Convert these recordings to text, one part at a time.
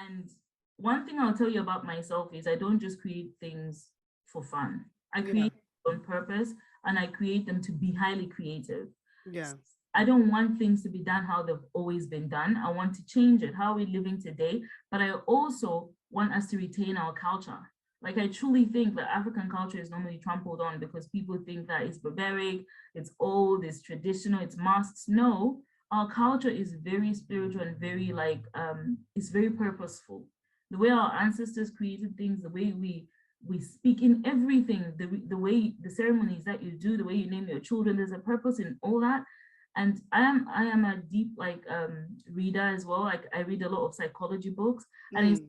And one thing I'll tell you about myself is I don't just create things for fun. I create on purpose, and I create them to be highly creative. Yeah. I don't want things to be done how they've always been done. I want to change it. How are we living today? But I also want us to retain our culture. Like, I truly think that African culture is normally trampled on because people think that it's barbaric, it's old, it's traditional, it's masks. No, our culture is very spiritual and very it's very purposeful. The way our ancestors created things, the way we speak in everything, the way the ceremonies that you do, the way you name your children, there's a purpose in all that. And I am a deep reader as well. Like, I read a lot of psychology books, and it's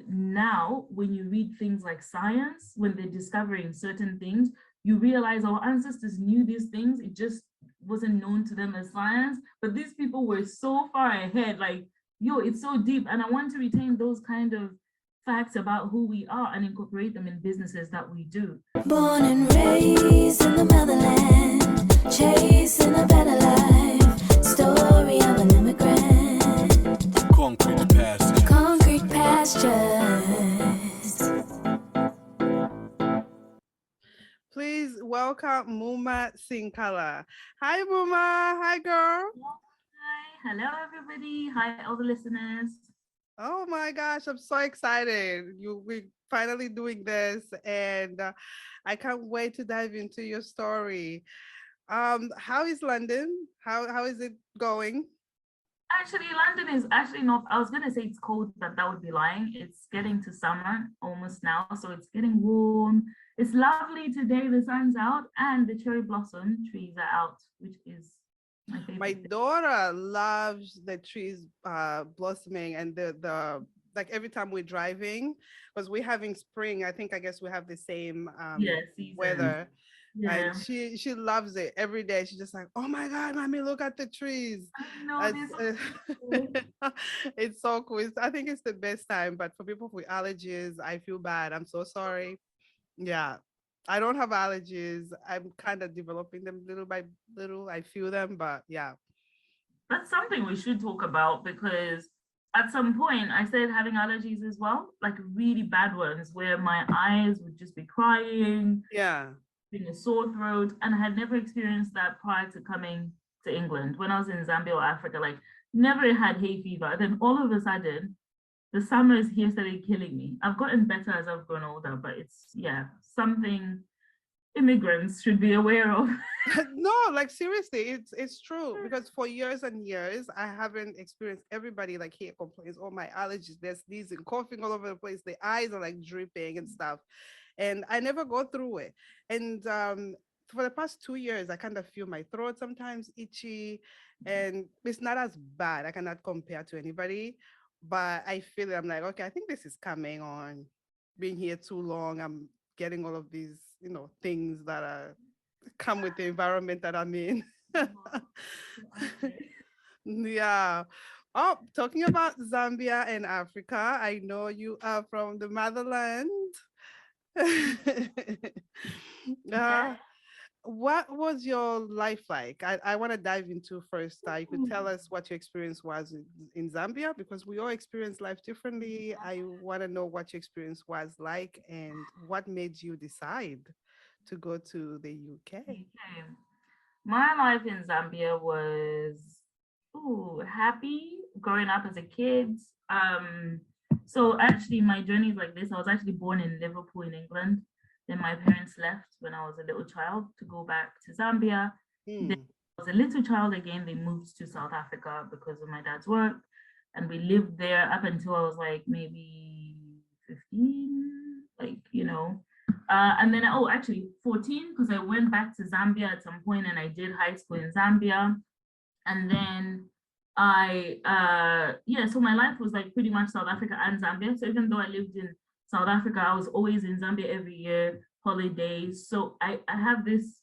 now when you read things like science, when they're discovering certain things, you realize our ancestors knew these things. It just wasn't known to them as science, but these people were so far ahead. Like, yo, it's so deep, and I want to retain those kind of facts about who we are and incorporate them in businesses that we do. Born and raised in the motherland, chasing a better life, story of an immigrant. Concrete pastures. Concrete pastures. Please welcome Muma Sinkala. Hi, Muma. Hi, girl. Hi. Hello, everybody. Hi, all the listeners. Oh my gosh, I'm so excited. We're finally doing this, and I can't wait to dive into your story. How is London? How is it going? Actually, London is actually not, I was going to say it's cold, but that would be lying. It's getting to summer almost now, so it's getting warm. It's lovely today. The sun's out and the cherry blossom trees are out, which is my favorite. My daughter loves the trees blossoming, and the like every time we're driving, because we're having spring. I guess we have the same weather. Yeah. And she loves it every day. She's just like, oh my God, mommy, look at the trees. I know, It's so cool. I think it's the best time, but for people with allergies, I feel bad. I'm so sorry. Yeah. I don't have allergies. I'm kind of developing them little by little. I feel them, but yeah. That's something we should talk about, because at some point I started having allergies as well, like really bad ones where my eyes would just be crying. Yeah. Being a sore throat, and I had never experienced that prior to coming to England. When I was in Zambia or Africa, like, never had hay fever. Then all of a sudden, the summers here started killing me. I've gotten better as I've grown older, but it's something immigrants should be aware of. No, like seriously, it's true, because for years and years I haven't experienced. Everybody like here complains, oh, my allergies, there's sneezing, coughing all over the place, the eyes are like dripping and stuff. And I never go through it. And for the past 2 years, I kind of feel my throat sometimes itchy, and it's not as bad. I cannot compare to anybody, but I feel it. I'm like, okay, I think this is coming on. Being here too long, I'm getting all of these, things that are come with the environment that I'm in. Yeah. Oh, talking about Zambia and Africa, I know you are from the motherland. What was your life like? I want to dive into first. You could tell us what your experience was in Zambia, because we all experience life differently. I want to know what your experience was like and what made you decide to go to the UK. My life in Zambia was happy growing up as a kid. So actually my journey is like this. I was actually born in Liverpool in England. Then my parents left when I was a little child to go back to Zambia. Then I was a little child again. They moved to South Africa because of my dad's work. And we lived there up until I was like maybe 15, and then, actually 14, because I went back to Zambia at some point and I did high school in Zambia. And then so my life was like pretty much South Africa and Zambia. So even though I lived in South Africa, I was always in Zambia every year, holidays. So I have this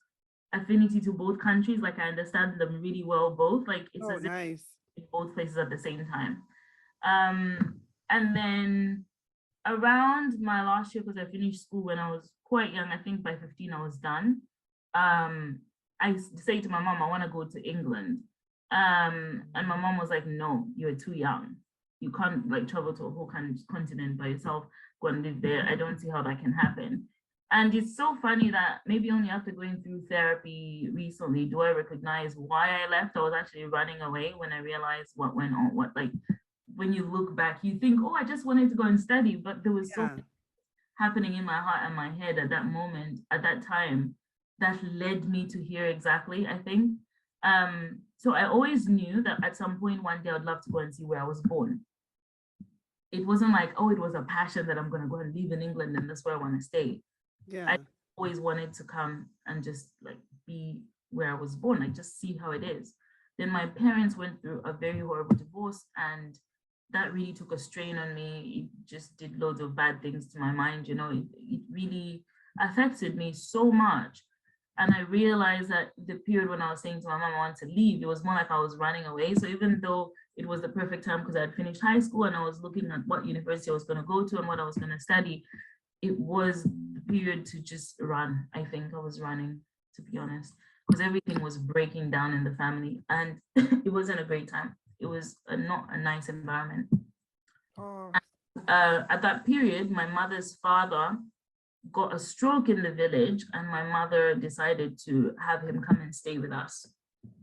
affinity to both countries. Like, I understand them really well, both. Like, it's as nice. If in both places at the same time. And then around my last year, because I finished school when I was quite young, I think by 15 I was done. I say to my mom, I want to go to England. And my mom was like, no, you're too young. you can't like travel to a whole continent by yourself, go and live there. I don't see how that can happen. And it's so funny that maybe only after going through therapy recently do I recognize why I left. I was actually running away when I realized what went on. What, like, when you look back, you think, oh, I just wanted to go and study, but there was so much happening in my heart and my head at that moment, at that time, that led me to here exactly, I think. So I always knew that at some point one day I'd love to go and see where I was born. It wasn't like, oh, it was a passion that I'm going to go and live in England and that's where I want to stay. Yeah. I always wanted to come and just like be where I was born, like just see how it is. Then my parents went through a very horrible divorce, and that really took a strain on me. It just did loads of bad things to my mind, you know, it really affected me so much. And I realized that the period when I was saying to my mom I wanted to leave, it was more like I was running away. So even though it was the perfect time because I had finished high school and I was looking at what university I was going to go to and what I was going to study, it was the period to just run. I think I was running, to be honest, because everything was breaking down in the family and it wasn't a great time. It was not a nice environment. Oh. At that period, my mother's father got a stroke in the village and my mother decided to have him come and stay with us.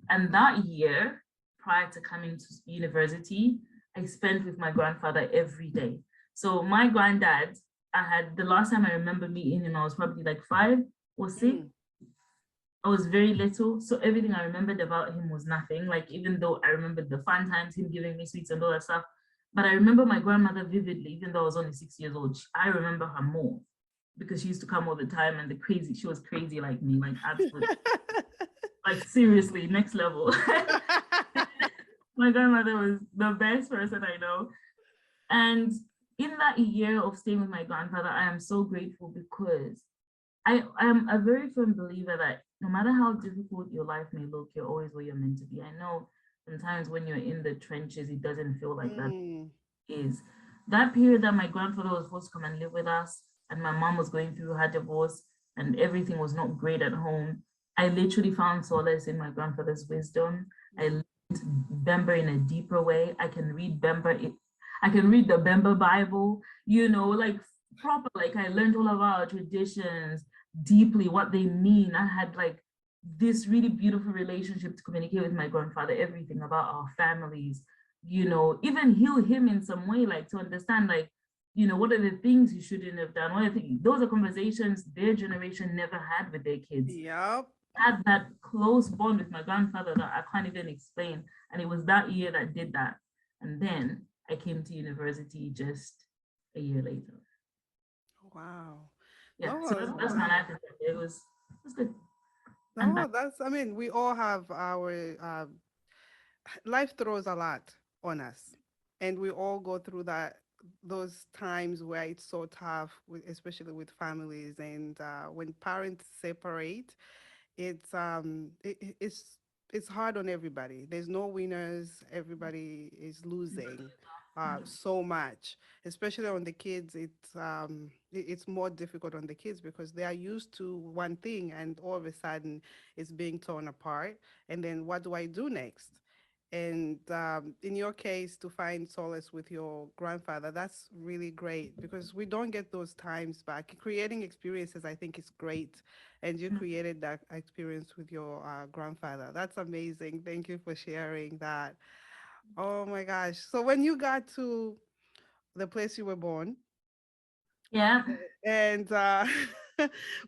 And that year, prior to coming to university, I spent with my grandfather every day. So my granddad, the last time I remember meeting him, I was probably like 5 or 6. I was very little, so everything I remembered about him was nothing. Like, even though I remembered the fun times, him giving me sweets and all that stuff, but I remember my grandmother vividly, even though I was only 6 years old. I remember her more because she used to come all the time, and she was crazy like me, like absolutely, like seriously, next level. My grandmother was the best person I know. And in that year of staying with my grandfather, I am so grateful because I am a very firm believer that no matter how difficult your life may look, you're always where you're meant to be. I know sometimes when you're in the trenches, it doesn't feel like that is. That period that my grandfather was supposed to come and live with us, and my mom was going through her divorce, and everything was not great at home, I literally found solace in my grandfather's wisdom. I learned Bemba in a deeper way. I can read Bemba. I can read the Bemba Bible, you know, like proper, like I learned all of our traditions deeply, what they mean. I had like this really beautiful relationship to communicate with my grandfather, everything about our families, you know, even heal him in some way, like to understand, like, you know, what are the things you shouldn't have done? What are the things, those are conversations their generation never had with their kids. Yep. I had that close bond with my grandfather that I can't even explain. And it was that year that did that. And then I came to university just a year later. Wow. Yeah, No, so that's my life. It was good. No, that's, I mean, we all have our life throws a lot on us, and we all go through those times where it's so tough, especially with families, and when parents separate, it's hard on everybody. There's no winners. Everybody is losing so much, especially on the kids. It's more difficult on the kids because they are used to one thing, and all of a sudden it's being torn apart. And then what do I do next? And in your case, to find solace with your grandfather, that's really great because we don't get those times back. Creating experiences, I think, is great. And you created that experience with your grandfather. That's amazing. Thank you for sharing that. Oh my gosh. So when you got to the place you were born, Yeah. and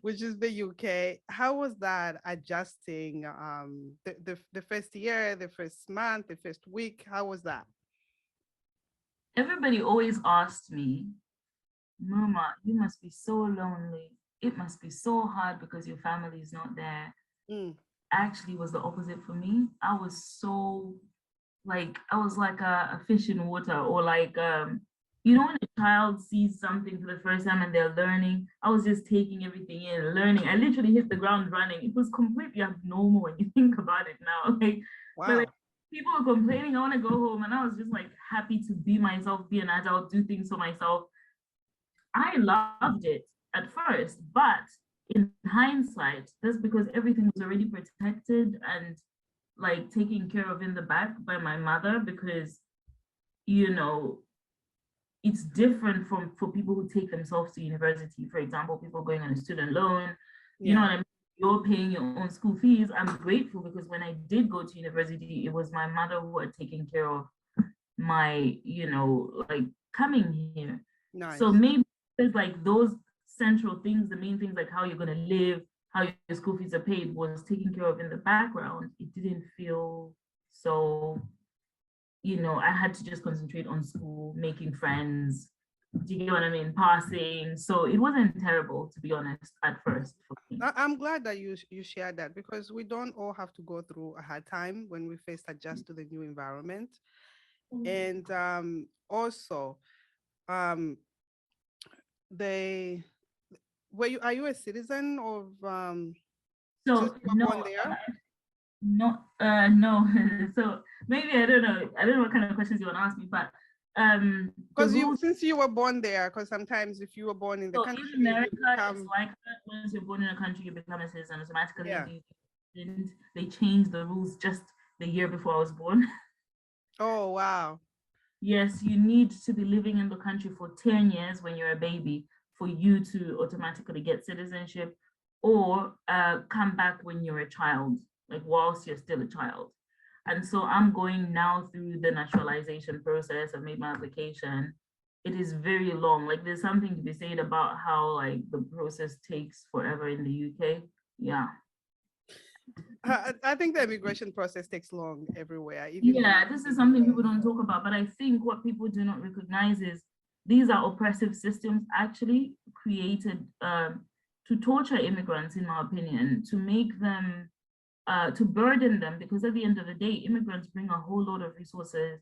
which is the UK, how was that adjusting the first year, the first month, the first week? How was that? Everybody always asked me, Muma, you must be so lonely. It must be so hard because your family is not there. Actually was the opposite for me. I was so like, I was like a fish in water, or like you know, when a child sees something for the first time and they're learning, I was just taking everything in, learning. I literally hit the ground running. It was completely abnormal when you think about it now. Like, wow. But like, people were complaining, I want to go home, and I was just like happy to be myself, be an adult, do things for myself. I loved it at first, but in hindsight, that's because everything was already protected and like taken care of in the back by my mother, because, you know, it's different for people who take themselves to university. For example, people going on a student loan, you know what I mean? You're paying your own school fees. I'm grateful because when I did go to university, it was my mother who had taken care of my, you know, like coming here. Nice. So maybe there's like those central things, the main things like how you're going to live, how your school fees are paid was taken care of in the background. It didn't feel so, you know, I had to just concentrate on school, making friends. Do you get what I mean? Passing. So it wasn't terrible, to be honest, at first for me. I'm glad that you shared that, because we don't all have to go through a hard time when we first adjust to the new environment. And also, are you a citizen of So since you were no, born there? no. So maybe I don't know what kind of questions you want to ask me, but because since you were born there, because sometimes if you were born in the so country, in America, it's like that. Once you're born in a country, you become a citizen automatically. Yeah. They changed the rules just the year before I was born. Oh wow. Yes, you need to be living in the country for 10 years when you're a baby for you to automatically get citizenship, or come back when you're a child, like whilst you're still a child. And so I'm going now through the naturalization process. I've made my application. It is very long. Like there's something to be said about how like the process takes forever in the UK. Yeah. I think the immigration process takes long everywhere. Yeah, this is something people don't talk about, but I think what people do not recognize is these are oppressive systems actually created to torture immigrants, in my opinion, to make them, to burden them, because at the end of the day, immigrants bring a whole lot of resources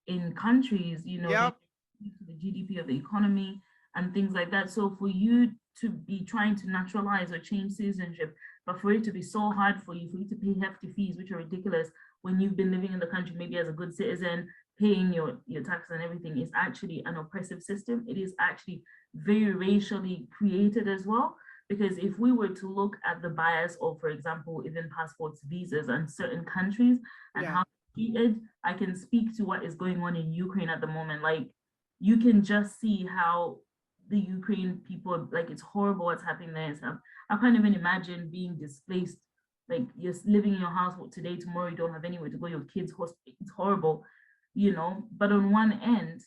in countries, you know, Yep. to the GDP of the economy and things like that. So for you to be trying to naturalize or change citizenship, but for it to be so hard for you to pay hefty fees, which are ridiculous when you've been living in the country, maybe as a good citizen, paying your taxes and everything, is actually an oppressive system. It is actually very racially created as well. Because if we were to look at the bias of, for example, even passports, visas, and certain countries and how treated, I can speak to what is going on in Ukraine at the moment. Like you can just see how the Ukraine people, like it's horrible what's happening there. So I can't even imagine being displaced. Like you're living in your house today, tomorrow you don't have anywhere to go, your kids hospital, it's horrible, you know. But on one end,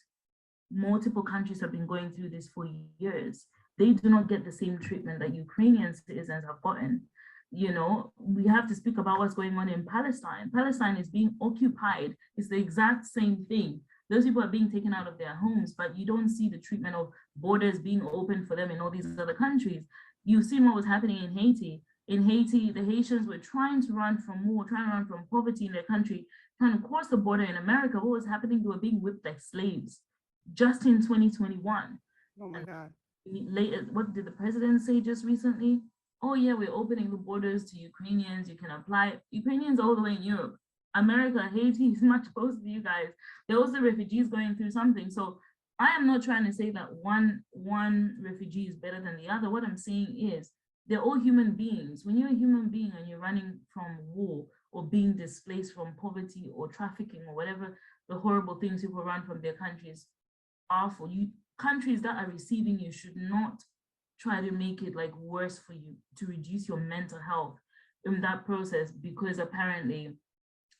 multiple countries have been going through this for years. They do not get the same treatment that Ukrainian citizens have gotten. You know, we have to speak about what's going on in Palestine. Palestine is being occupied. It's the exact same thing. Those people are being taken out of their homes, but you don't see the treatment of borders being open for them in all these other countries. You've seen what was happening in Haiti. In Haiti, the Haitians were trying to run from war, trying to run from poverty in their country, trying to cross the border in America. What was happening? They were being whipped like slaves just in 2021. Oh my God. Later, what did the president say just recently? Oh yeah, we're opening the borders to Ukrainians. You can apply. Ukrainians all the way in Europe. America, Haiti is much closer to you guys. There are also refugees going through something. So I am not trying to say that one refugee is better than the other. What I'm saying is they're all human beings. When you're a human being and you're running from war or being displaced from poverty or trafficking or whatever the horrible things people run from their countries are for you, countries that are receiving you should not try to make it like worse for you to reduce your mental health in that process, because apparently,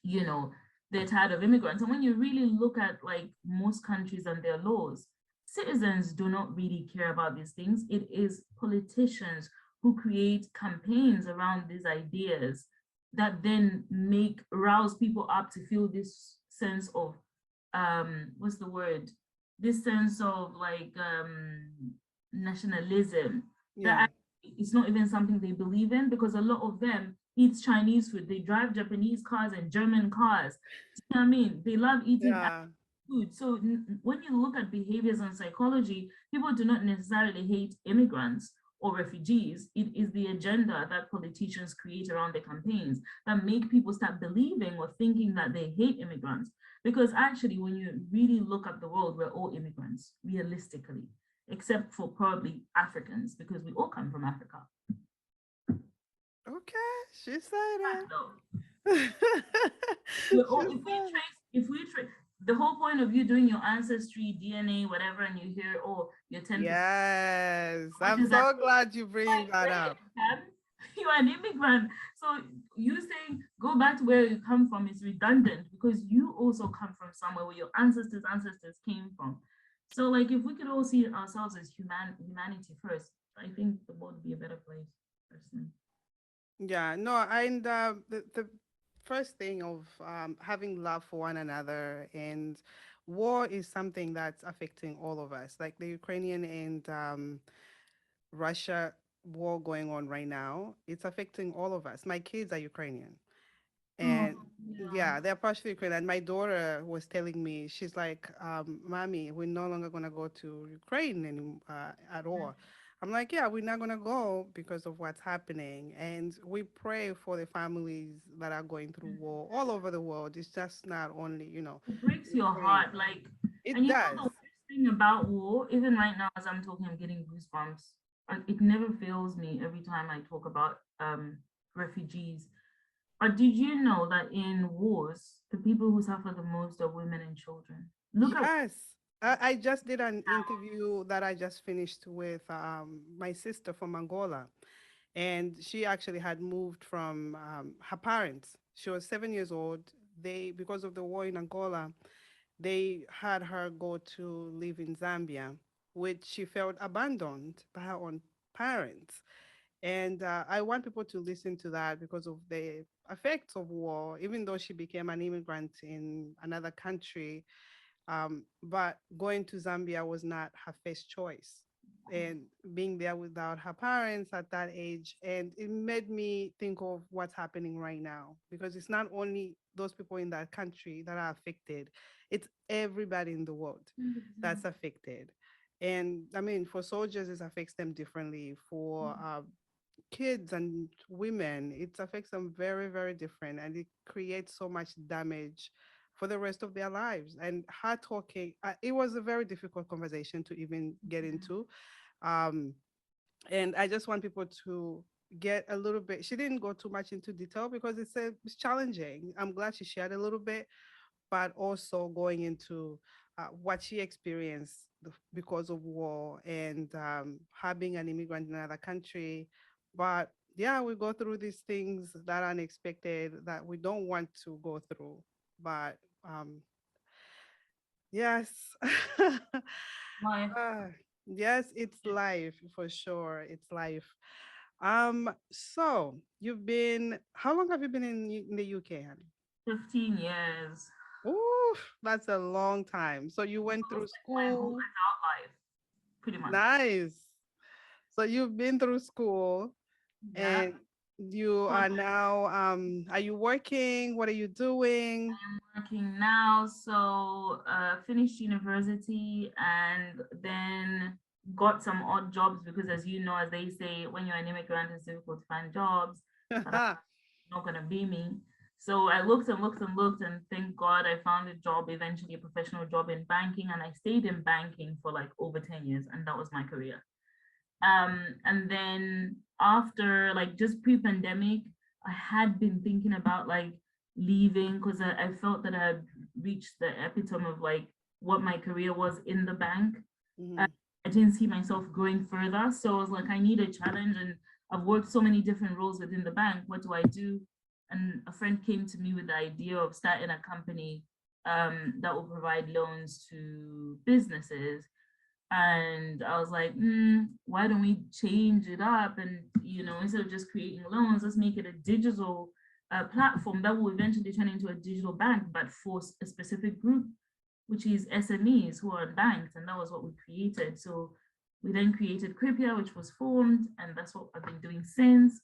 you know, they're tired of immigrants. And when you really look at like most countries and their laws, citizens do not really care about these things. It is politicians who create campaigns around these ideas that then rouse people up to feel this sense of what's the word? This sense of like nationalism. That it's not even something they believe in, because a lot of them eat Chinese food. They drive Japanese cars and German cars. You know what I mean? They love eating food. So when you look at behaviors and psychology, people do not necessarily hate immigrants or refugees. It is the agenda that politicians create around their campaigns that make people start believing or thinking that they hate immigrants. Because actually, when you really look at the world, we're all immigrants, realistically, except for probably Africans, because we all come from Africa. Okay, she said it. If we trace, the whole point of you doing your ancestry, DNA, whatever, and you hear, oh, you're 10%. Yes, What I'm is that? so glad you bring that up. You're an immigrant. So you saying go back to where you come from is redundant because you also come from somewhere where your ancestors came from. So like if we could all see ourselves as humanity first, I think the world would be a better place, personally. Yeah, no, and the first thing of having love for one another, and war is something that's affecting all of us, like the Ukrainian and Russia war going on right now. It's affecting all of us. My kids are Ukrainian. Oh, And yeah. yeah, they're partially Ukrainian. And my daughter was telling me, she's like, Mommy, we're no longer going to go to Ukraine at all. I'm like, yeah, we're not going to go because of what's happening. And we pray for the families that are going through war all over the world. It's just not only, It breaks your Ukraine. heart. Like, It and you know does. the worst thing about war, even right now as I'm talking, I'm getting goosebumps. Like, it never fails me every time I talk about refugees. But did you know that in wars, the people who suffer the most are women and children? Look at Yes. I just did an interview that I just finished with my sister from Angola. And she actually had moved from her parents. She was 7 years old. They, because of the war in Angola, they had her go to live in Zambia, which she felt abandoned by her own parents. And I want people to listen to that because of the effects of war, even though she became an immigrant in another country. But going to Zambia was not her first choice. And being there without her parents at that age, and it made me think of what's happening right now, because it's not only those people in that country that are affected, it's everybody in the world that's affected. And I mean, for soldiers, it affects them differently. For kids and women, it affects them very, very different, and it creates so much damage for the rest of their lives. And her talking, it was a very difficult conversation to even get into. Um, and I just want people to get a little bit. She didn't go too much into detail because it's challenging. I'm glad she shared a little bit, but also going into what she experienced because of war, and her being an immigrant in another country. But yeah, we go through these things that are unexpected that we don't want to go through. But yes, life. Ah, yes, it's life for sure. It's life. So how long have you been in the UK, honey? 15 years. Ooh, that's a long time. So you went through My whole school. adult life, pretty much. Nice. So you've been through school, Yeah. and you are now, are you working? What are you doing? Working now. So finished university and then got some odd jobs because, as you know, as they say, when you're an immigrant, it's difficult to find jobs. Not gonna be me. So I looked and looked and looked, and thank God I found a job, eventually a professional job in banking, and I stayed in banking for like over 10 years, and that was my career. And then after, like, just pre-pandemic, I had been thinking about like leaving because I felt that I had reached the epitome of like what my career was in the bank. Mhm. I didn't see myself going further. So I was like, I need a challenge, and I've worked so many different roles within the bank. What do I do? And a friend came to me with the idea of starting a company that will provide loans to businesses. And I was like, why don't we change it up? And, instead of just creating loans, let's make it a digital platform that will eventually turn into a digital bank, but for a specific group, which is SMEs who are banked. And that was what we created. So we then created Krypia, which was formed, and that's what I've been doing since.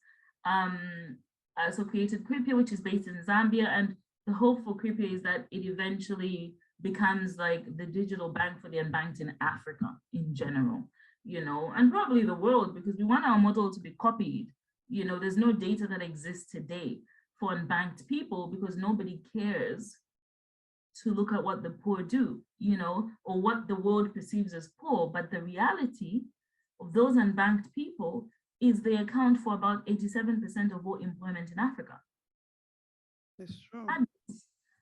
So created Krypia, which is based in Zambia. And the hope for Krypia is that it eventually becomes like the digital bank for the unbanked in Africa in general, and probably the world, because we want our model to be copied. There's no data that exists today for unbanked people because nobody cares to look at what the poor do, or what the world perceives as poor. But the reality of those unbanked people is they account for about 87% of all employment in Africa. It's true.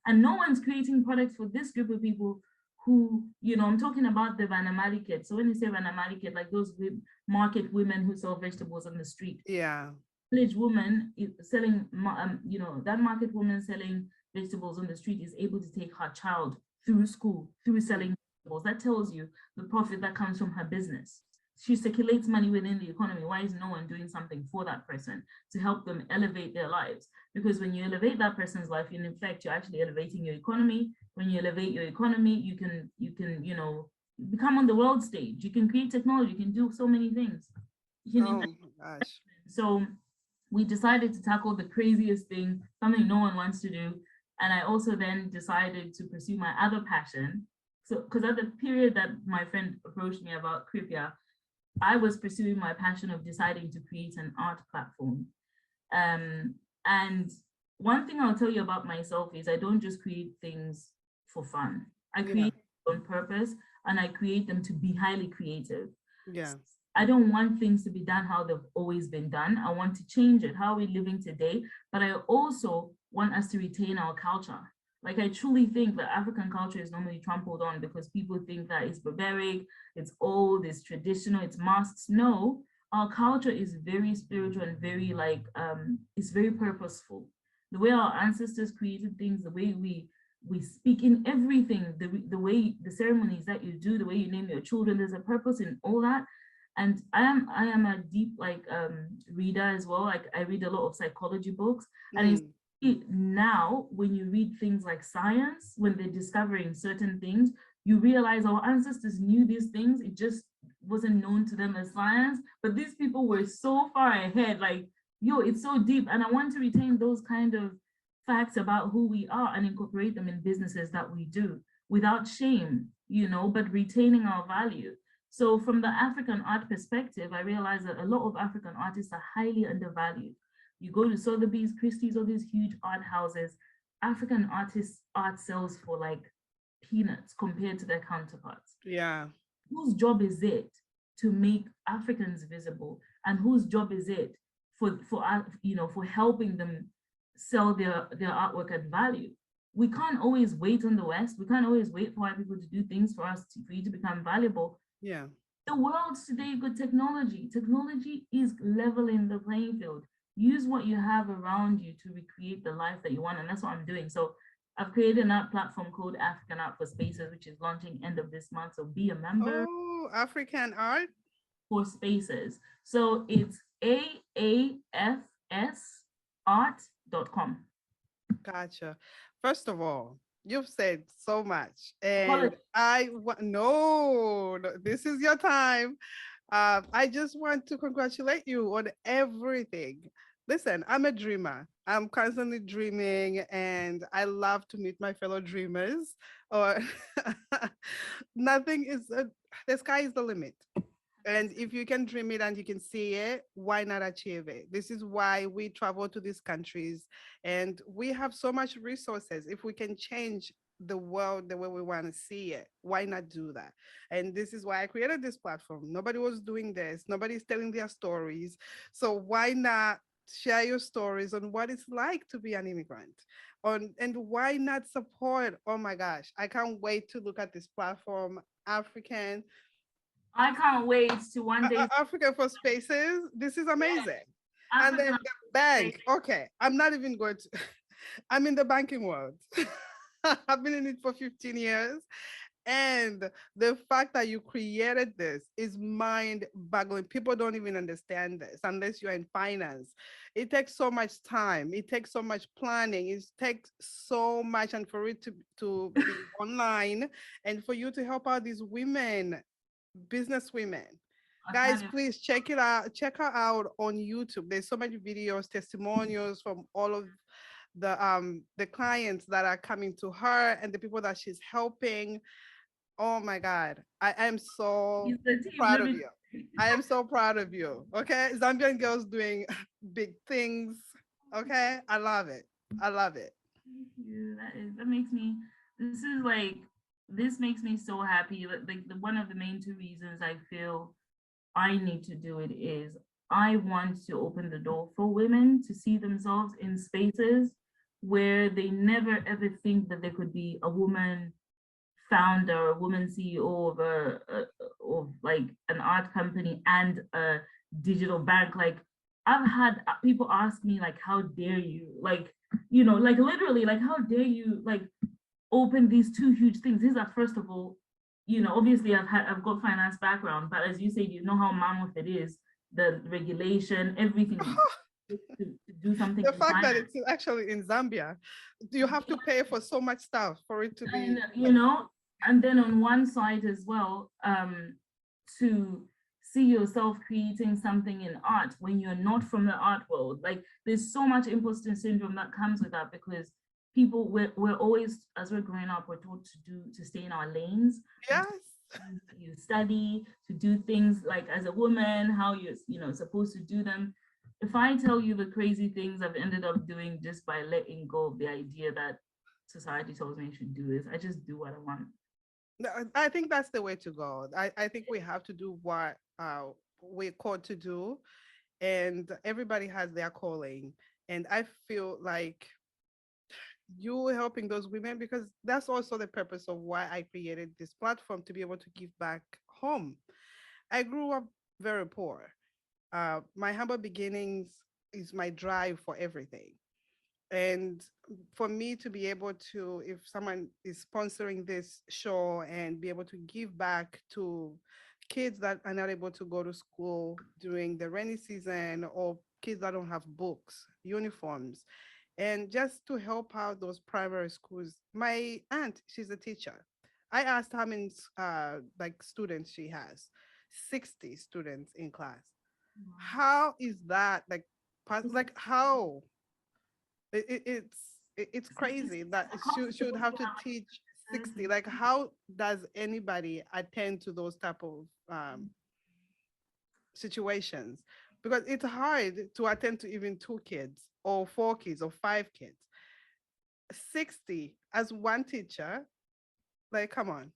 And no one's creating products for this group of people who, you know, I'm talking about the Vanamali kids. So when you say Vanamali kid, like those market women who sell vegetables on the street. Yeah. Village woman selling, you know, that market woman selling vegetables on the street is able to take her child through school, through selling vegetables. That tells you the profit that comes from her business. She circulates money within the economy. Why is no one doing something for that person to help them elevate their lives? Because when you elevate that person's life, in effect, you're actually elevating your economy. When you elevate your economy, you can, you know, become on the world stage. You can create technology. You can do so many things. Oh my gosh. So we decided to tackle the craziest thing, something no one wants to do. And I also then decided to pursue my other passion. So, because at the period that my friend approached me about Krypia, I was pursuing my passion of deciding to create an art platform. And one thing I'll tell you about myself is I don't just create things for fun. I create on purpose, and I create them to be highly creative. Yeah. I don't want things to be done how they've always been done. I want to change it. How are we living today? But I also want us to retain our culture. Like, I truly think that African culture is normally trampled on because people think that it's barbaric, it's old, it's traditional, it's masks. No, our culture is very spiritual and very it's very purposeful. The way our ancestors created things, the way we speak in everything, the way the ceremonies that you do, the way you name your children, there's a purpose in all that. And I am a deep reader as well. Like, I read a lot of psychology books, and now when you read things like science, when they're discovering certain things, you realize our ancestors knew these things. It just wasn't known to them as science, but these people were so far ahead. Like, yo, it's so deep. And I want to retain those kind of facts about who we are and incorporate them in businesses that we do without shame, you know, but retaining our value. So from the African art perspective, I realized that a lot of African artists are highly undervalued. You go to Sotheby's, Christie's, all these huge art houses, African artists' art sells for like peanuts compared to their counterparts. Yeah. Whose job is it to make Africans visible? And whose job is it for helping them sell their artwork at value? We can't always wait on the West. We can't always wait for white people to do things for us, for you to become valuable. Yeah. The world today, good technology. Technology is leveling the playing field. Use what you have around you to recreate the life that you want. And that's what I'm doing. So I've created an art platform called African Art for Spaces, which is launching end of this month. So be a member. Oh, African Art for Spaces. So it's AAFS art.com. Gotcha. First of all, you've said so much, and no, this is your time. I just want to congratulate you on everything. Listen, I'm a dreamer. I'm constantly dreaming, and I love to meet my fellow dreamers. Or nothing is the sky is the limit. And if you can dream it and you can see it, why not achieve it? This is why we travel to these countries, and we have so much resources. If we can change the world the way we want to see it, why not do that? And this is why I created this platform. Nobody was doing this. Nobody's telling their stories. So why not share your stories on what it's like to be an immigrant? And why not support? Oh my gosh, I can't wait to look at this platform, African. I can't wait to one day. Africa for Spaces. This is amazing. Yeah. And then the bank. Okay, I'm not even going to. I'm in the banking world. I've been in it for 15 years. And the fact that you created this is mind-boggling. People don't even understand this unless you're in finance. It takes so much time. It takes so much planning. It takes so much, and for it to be online, and for you to help out these women, business women. Guys, please check it out. Check her out on YouTube. There's so many videos, testimonials from all of the clients that are coming to her and the people that she's helping. Oh my God, I am so proud of you. I am so proud of you. Okay, Zambian girls doing big things. Okay, I love it. I love it. Thank you. That makes me. This makes me so happy. Like one of the main two reasons I feel I need to do it is I want to open the door for women to see themselves in spaces where they never ever think that there could be a woman founder, a woman CEO of of like an art company and a digital bank. Like I've had people ask me like, how dare you? Like, like literally, like, how dare you like open these two huge things? These are, first of all, obviously I've got finance background, but as you said, you know how mammoth it is, the regulation, everything to do something The in fact that finance. it's actually in Zambia, you have to pay for so much stuff for it to be. And and then on one side as well, to see yourself creating something in art when you're not from the art world. Like there's so much imposter syndrome that comes with that, because we're always, as we're growing up, we're taught to stay in our lanes. Yes. You study to do things like as a woman, how you're supposed to do them. If I tell you the crazy things I've ended up doing just by letting go of the idea that society tells me I should do this, I just do what I want. No, I think that's the way to go. I think we have to do what we're called to do, and everybody has their calling. And I feel like you helping those women, because that's also the purpose of why I created this platform, to be able to give back home. I grew up very poor. My humble beginnings is my drive for everything. And for me to be able to, if someone is sponsoring this show, and be able to give back to kids that are not able to go to school during the rainy season, or kids that don't have books, uniforms, and just to help out those primary schools. My aunt, she's a teacher. I asked how many like students she has. 60 students in class. How is that like like how it's crazy that she would have to teach 60? Like how does anybody attend to those type of situations? Because it's hard to attend to even 2 kids or 4 kids or 5 kids. 60 as one teacher, like come on.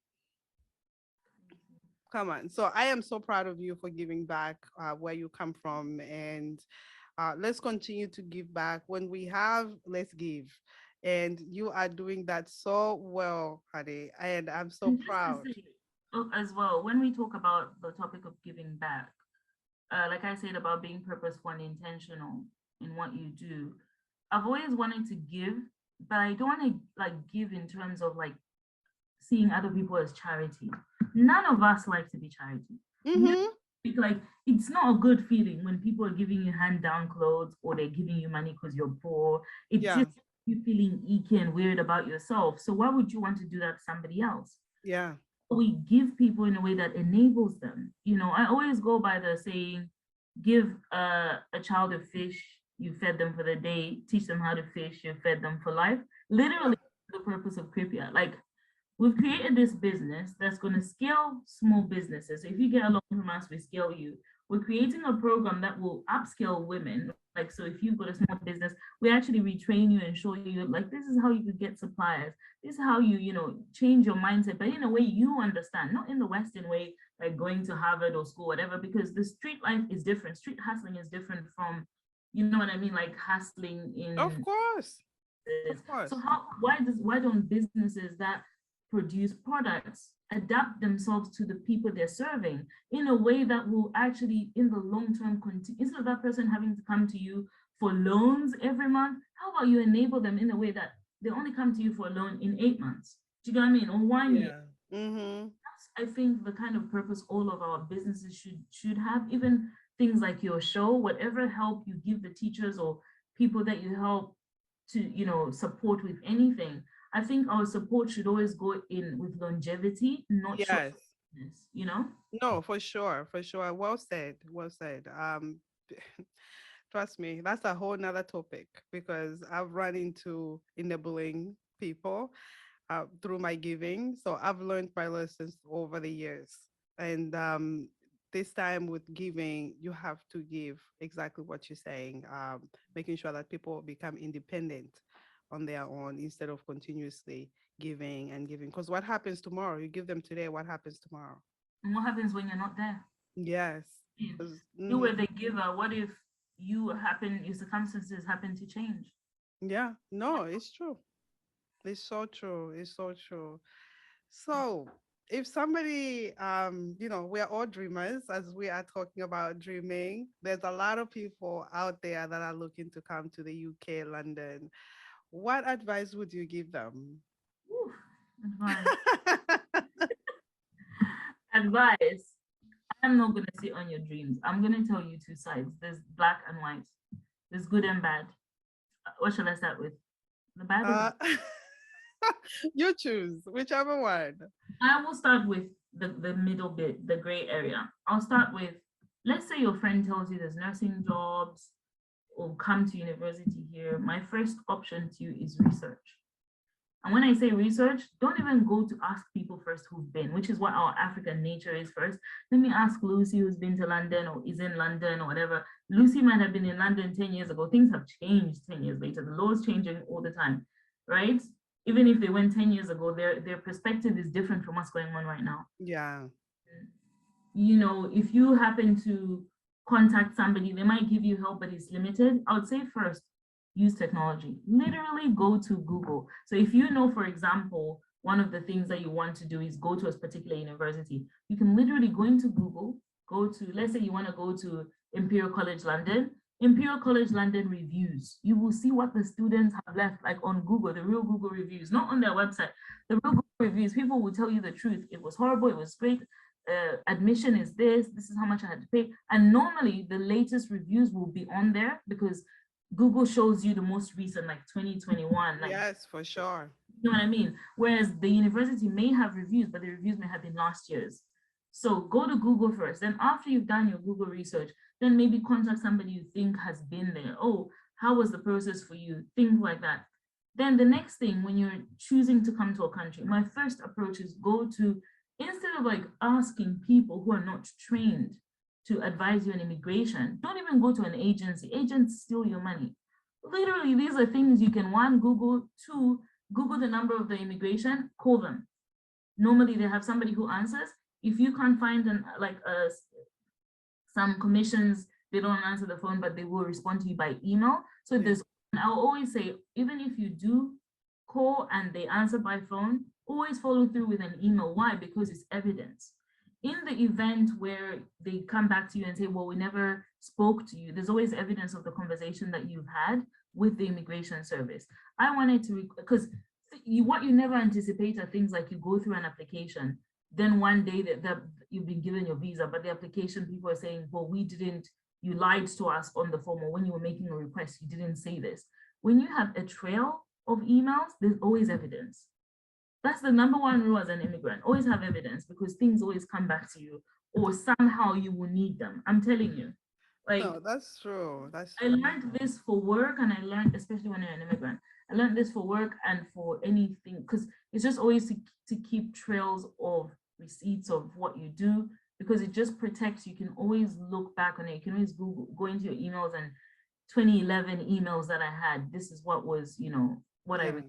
So I am so proud of you for giving back where you come from, and let's continue to give back. When we have, let's give. And you are doing that so well, Hadi, and I'm so And just to proud. say, as well, when we talk about the topic of giving back, like I said about being purposeful and intentional in what you do, I've always wanted to give, but I don't want to like give in terms of like seeing other people as charity. None of us like to be charity. Like it's not a good feeling when people are giving you hand down clothes, or they're giving you money because you're poor. It Yeah. just you feeling icky and weird about yourself. So why would you want to do that to somebody else? Yeah. We give people in a way that enables them. I always go by the saying, give a child a fish, you fed them for the day, teach them how to fish, you fed them for life. Literally the purpose of Krypia. Like we've created this business that's going to scale small businesses. So if you get along from us, we scale you. We're creating a program that will upscale women. Like, so if you've got a small business, we actually retrain you and show you, like, this is how you could get suppliers. This is how you change your mindset, but in a way you understand, not in the Western way, like going to Harvard or school, whatever, because the street life is different. Street hustling is different from, you know what I mean? Like hustling in. Of course. Of course. So why don't businesses that produce products adapt themselves to the people they're serving in a way that will actually in the long term continue, instead of that person having to come to you for loans every month? How about you enable them in a way that they only come to you for a loan in 8 months? Do you know what I mean? Or 1 year. That's, I think, the kind of purpose all of our businesses should have. Even things like your show, whatever help you give the teachers or people that you help to support with anything, I think our support should always go in with longevity, not Yes. No, for sure. Well said. Trust me, that's a whole nother topic, because I've run into enabling people through my giving. So I've learned my lessons over the years. And this time with giving, you have to give exactly what you're saying, making sure that people become independent on their own instead of continuously giving and giving. Because what happens tomorrow? You give them today, what happens tomorrow? And what happens when you're not there? Yes. You were the giver. What if your circumstances happen to change? Yeah, no, it's true. It's so true. It's so true. So if somebody, we're all dreamers as we are talking about dreaming. There's a lot of people out there that are looking to come to the UK, London. What advice would you give them? Oof, advice. Advice. I'm not gonna sit on your dreams. I'm gonna tell you two sides. There's black and white. There's good and bad. What shall I start with? The bad or uh, you choose whichever one. I will start with the middle bit, the gray area. I'll start with, let's say your friend tells you there's nursing jobs or come to university here. My first option to you is research. And when I say research, don't even go to ask people first who've been, which is what our African nature is first. Let me ask Lucy who's been to London or is in London or whatever. Lucy might have been in London 10 years ago. Things have changed 10 years later. The law is changing all the time, right? Even if they went 10 years ago, their perspective is different from what's going on right now. Yeah. If you happen to contact somebody, they might give you help, but it's limited. I would say first, use technology. Literally go to Google. So if you know, for example, one of the things that you want to do is go to a particular university, you can literally go into Google, let's say you want to go to Imperial College London, Imperial College London reviews. You will see what the students have left, like on Google, the real Google reviews, not on their website. The real Google reviews, people will tell you the truth. It was horrible, it was great. Admission is this is how much I had to pay. And normally the latest reviews will be on there because Google shows you the most recent, like 2021. Like, yes, for sure. You know what I mean? Whereas the university may have reviews, but the reviews may have been last year's. So go to Google first. Then after you've done your Google research, then maybe contact somebody you think has been there. Oh, how was the process for you? Things like that. Then the next thing, when you're choosing to come to a country, my first approach is instead of like asking people who are not trained to advise you on immigration, don't even go to an agency. Agents steal your money. Literally, these are things you can, one, Google, two, Google the number of the immigration, call them. Normally they have somebody who answers. If you can't find some commissions, they don't answer the phone, but they will respond to you by email. So I'll always say, even if you do call and they answer by phone, always follow through with an email. Why? Because it's evidence. In the event where they come back to you and say, well, we never spoke to you, there's always evidence of the conversation that you've had with the immigration service. I wanted to, because what you never anticipate are things like you go through an application, then one day that you've been given your visa, but the application people are saying, well, you lied to us on the form, or when you were making a request, you didn't say this. When you have a trail of emails, there's always evidence. That's the number one rule as an immigrant. Always have evidence, because things always come back to you, or somehow you will need them. I'm telling you. Like, no, that's true. That's I true. learned this for work, and I learned, especially when you're an immigrant, I learned this for work and for anything, because it's just always to keep trails of receipts of what you do, because it just protects. You can always look back on it. You can always go into your emails and 2011 emails that I had. This is what was, what I was.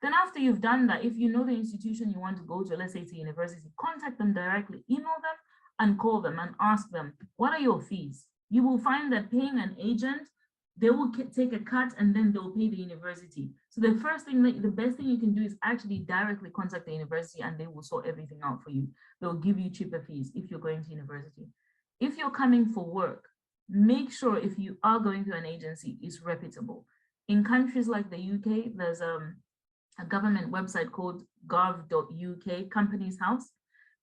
Then after you've done that, if you know the institution you want to go to, let's say it's a university, contact them directly, email them and call them and ask them, what are your fees? You will find that paying an agent, they will take a cut and then they'll pay the university. So the best thing you can do is actually directly contact the university, and they will sort everything out for you. They'll give you cheaper fees if you're going to university. If you're coming for work, make sure if you are going to an agency, it's reputable. In countries like the UK, there's a government website called gov.uk, Companies House.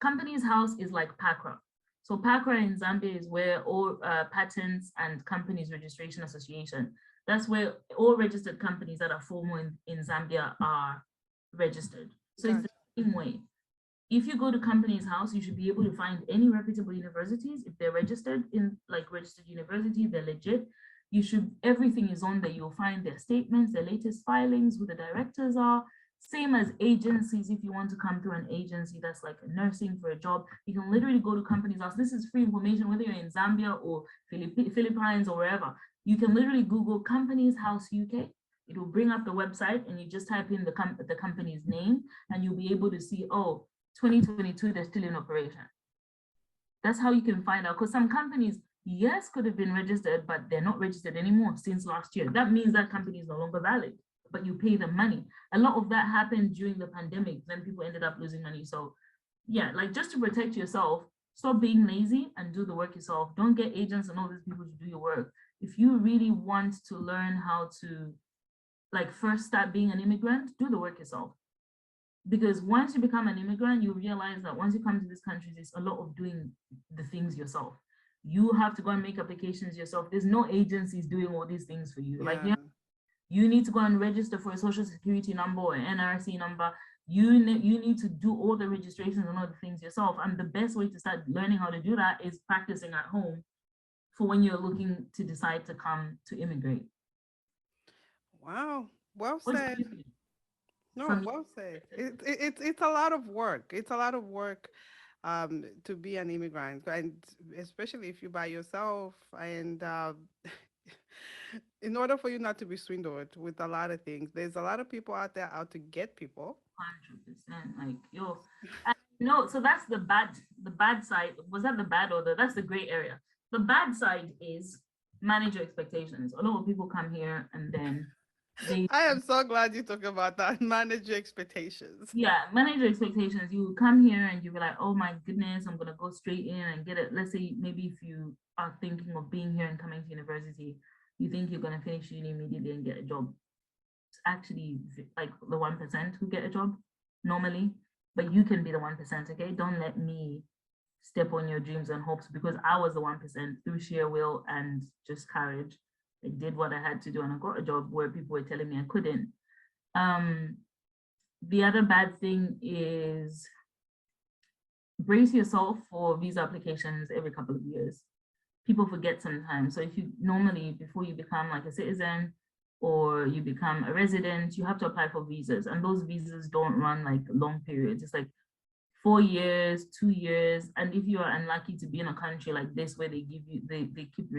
Companies House is like PACRA. So PACRA in Zambia is where all patents and companies registration association, that's where all registered companies that are formal in Zambia are registered. So it's the same way. If you go to Companies House, you should be able to find any reputable universities. If they're registered in registered university, they're legit. Everything is on there. You'll find their statements, their latest filings, who the directors are. Same as agencies. If you want to come to an agency that's like nursing for a job, you can literally go to Companies House. This is free information, whether you're in Zambia or Philippines or wherever. You can literally Google Companies House UK. It will bring up the website, and you just type in the company's name, and you'll be able to see, oh, 2022, they're still in operation. That's how you can find out, because some companies, yes, could have been registered, but they're not registered anymore since last year. That means that company is no longer valid, but you pay them money. A lot of that happened during the pandemic, then people ended up losing money. So yeah, like just to protect yourself, stop being lazy and do the work yourself. Don't get agents and all these people to do your work. If you really want to learn how to like first start being an immigrant, do the work yourself. Because once you become an immigrant, you realize that once you come to this country, there's a lot of doing the things yourself. You have to go and make applications yourself. There's no agencies doing all these things for you. Like, you need to go and register for a social security number or NRC number. You need to do all the registrations and all the things yourself. And the best way to start learning how to do that is practicing at home for when you're looking to decide to come to immigrate. Wow, well What do said. you think? No, From- well said. It's a lot of work. It's a lot of work to be an immigrant, and especially if you're by yourself. And in order for you not to be swindled with a lot of things, there's a lot of people out there out to get people. 100%. Like, yo, and, no, so that's the bad side. Was that the bad or that's the gray area? The bad side is manage your expectations. A lot of people come here and then I am so glad you talk about that. Manage your expectations. yeah, manage your expectations. You come here and you be like, oh my goodness, I'm gonna go straight in and get it. Let's say maybe if you are thinking of being here and coming to university, you think you're gonna finish uni immediately and get a job. It's actually like the 1% who get a job normally, but you can be the 1%. Okay, don't let me step on your dreams and hopes, because I was the 1% through sheer will and just courage. I did what I had to do and I got a job where people were telling me I couldn't. The other bad thing is brace yourself for visa applications every couple of years. People forget sometimes. So if you normally, before you become like a citizen or you become a resident, you have to apply for visas, and those visas don't run like long periods. It's like 4 years, 2 years. And if you are unlucky to be in a country like this where they give you, they keep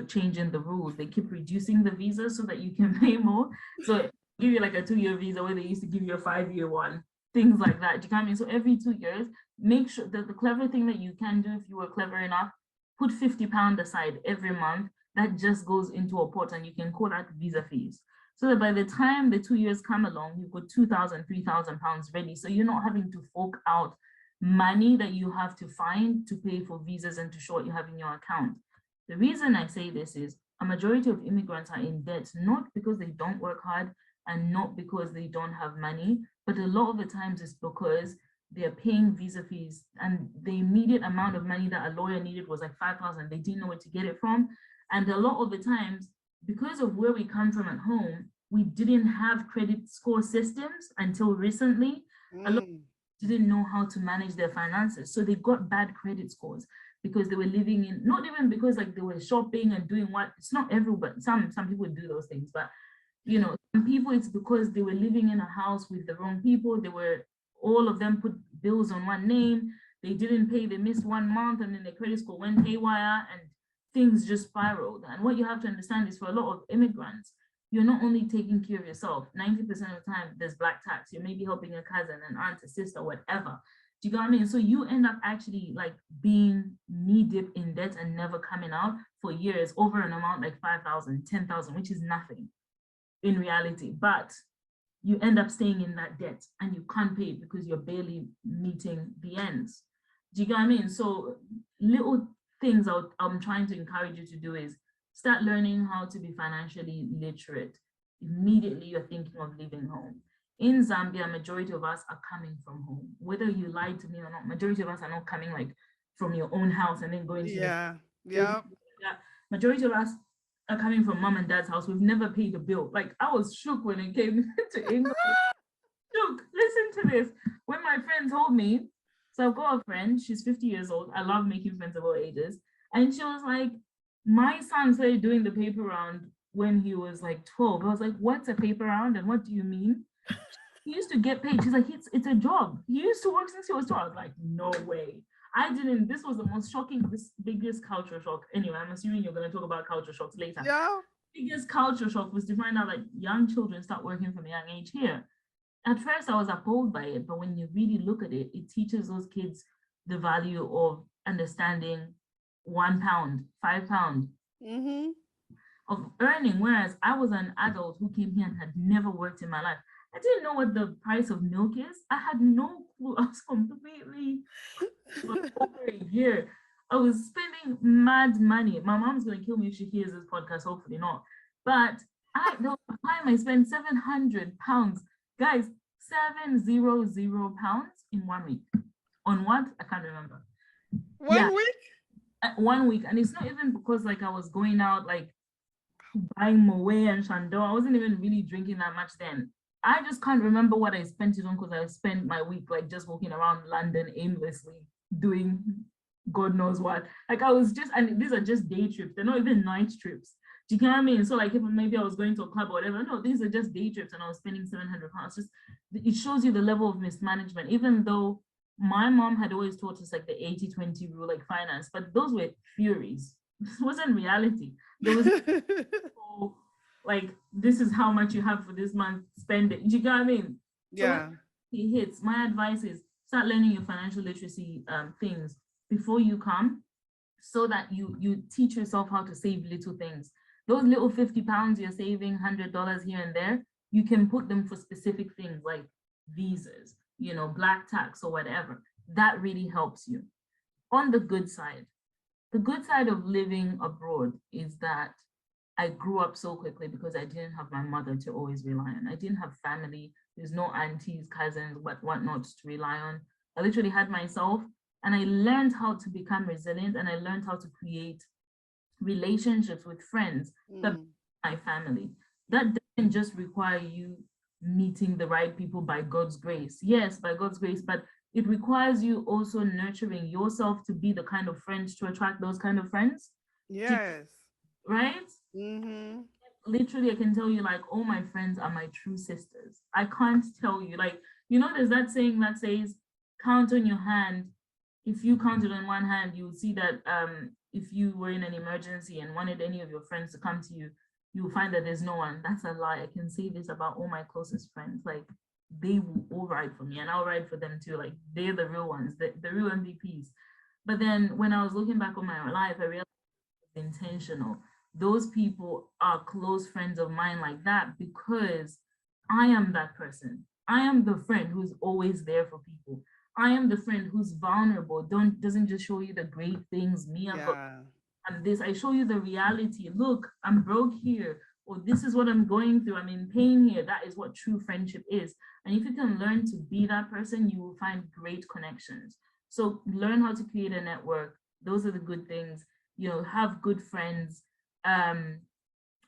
changing the rules, they keep reducing the visa so that you can pay more. So give you like a 2-year visa where they used to give you a 5-year one, things like that. Do you know what I mean? So every 2 years, make sure that the clever thing that you can do, if you were clever enough, put £50 aside every month. That just goes into a pot and you can call that visa fees. So that by the time the 2 years come along, you've got £2,000, £3,000 ready. So you're not having to fork out money that you have to find to pay for visas and to show what you have in your account. The reason I say this is a majority of immigrants are in debt, not because they don't work hard and not because they don't have money, but a lot of the times it's because they're paying visa fees and the immediate amount of money that a lawyer needed was like 5,000. They didn't know where to get it from. And a lot of the times, because of where we come from at home, we didn't have credit score systems until recently. A lot of people didn't know how to manage their finances. So they got bad credit scores because they were living in, not even because like they were shopping and doing what, it's not everybody, some people do those things, but you know, some people it's because they were living in a house with the wrong people. They were, all of them put bills on one name. They didn't pay, they missed 1 month and then their credit score went haywire and things just spiraled. And what you have to understand is for a lot of immigrants, you're not only taking care of yourself, 90% of the time there's black tax, you may be helping a cousin, an aunt, a sister, whatever. Do you get what I mean? So you end up actually like being knee deep in debt and never coming out for years over an amount like 5,000, 10,000, which is nothing in reality. But you end up staying in that debt and you can't pay it because you're barely meeting the ends. Do you get what I mean? So little things I'm trying to encourage you to do is start learning how to be financially literate. Immediately you're thinking of leaving home. In Zambia, majority of us are coming from home. Whether you lied to me or not, majority of us are not coming like from your own house and then going to majority of us are coming from mom and dad's house. We've never paid a bill. Like I was shook when it came to England. Shook. Listen to this. When my friend told me, so I've got a friend, she's 50 years old. I love making friends of all ages. And she was like, my son started doing the paper round when he was like 12. I was like, what's a paper round and what do you mean? He used to get paid. She's like, it's a job. He used to work since he was 12. I was like, no way. I didn't. This was the most shocking, this biggest culture shock. Anyway, I'm assuming you're going to talk about culture shocks later. Yeah. Biggest culture shock was to find out that young children start working from a young age here. At first, I was appalled by it, but when you really look at it, it teaches those kids the value of understanding £1, £5 Mm-hmm. of earning, whereas I was an adult who came here and had never worked in my life. I didn't know what the price of milk is. I had no clue. I was completely for over a year. I was spending mad money. My mom's gonna kill me if she hears this podcast. Hopefully not. But there was a time I spent £700, guys. £700 in 1 week. On what? I can't remember. 1 week? 1 week, and it's not even because like I was going out like buying Moe and Chandon. I wasn't even really drinking that much then. I just can't remember what I spent it on because I spent my week like just walking around London aimlessly doing God knows what. Like I was just, and these are just day trips. They're not even night trips. Do you know what I mean? So like if maybe I was going to a club or whatever, no, these are just day trips and I was spending £700. Just it shows you the level of mismanagement, even though my mom had always taught us like the 80-20 rule, like finance, but those were theories. This wasn't reality. There was like, this is how much you have for this month, spend it. Do you know what I mean? Yeah. So it hits. My advice is start learning your financial literacy things before you come, so that you teach yourself how to save little things. Those little £50 you're saving, $100 here and there, you can put them for specific things like visas, you know, black tax or whatever. That really helps you. On the good side of living abroad is that I grew up so quickly because I didn't have my mother to always rely on. I didn't have family. There's no aunties, cousins, whatnot to rely on. I literally had myself, and I learned how to become resilient, and I learned how to create relationships with friends that my family. That doesn't just require you meeting the right people by God's grace. Yes, by God's grace, but it requires you also nurturing yourself to be the kind of friends to attract those kind of friends. Yes. Right? Mm-hmm. Literally, I can tell you, like, all my friends are my true sisters. I can't tell you, like, you know, there's that saying that says, count on your hand. If you counted on one hand, you would see that if you were in an emergency and wanted any of your friends to come to you, you will find that there's no one. That's a lie. I can say this about all my closest friends. Like, they will all ride for me and I'll ride for them too. Like, they're the real ones, the real MVPs. But then when I was looking back on my life, I realized it was intentional. Those people are close friends of mine like that because I am that person. I am the friend who's always there for people. I am the friend who's vulnerable, doesn't just show you the great things. Me, I've got and this, I show you the reality. Look, I'm broke here, or this is what I'm going through. I'm in pain here. That is what true friendship is. And if you can learn to be that person, you will find great connections. So learn how to create a network. Those are the good things. You know, have good friends.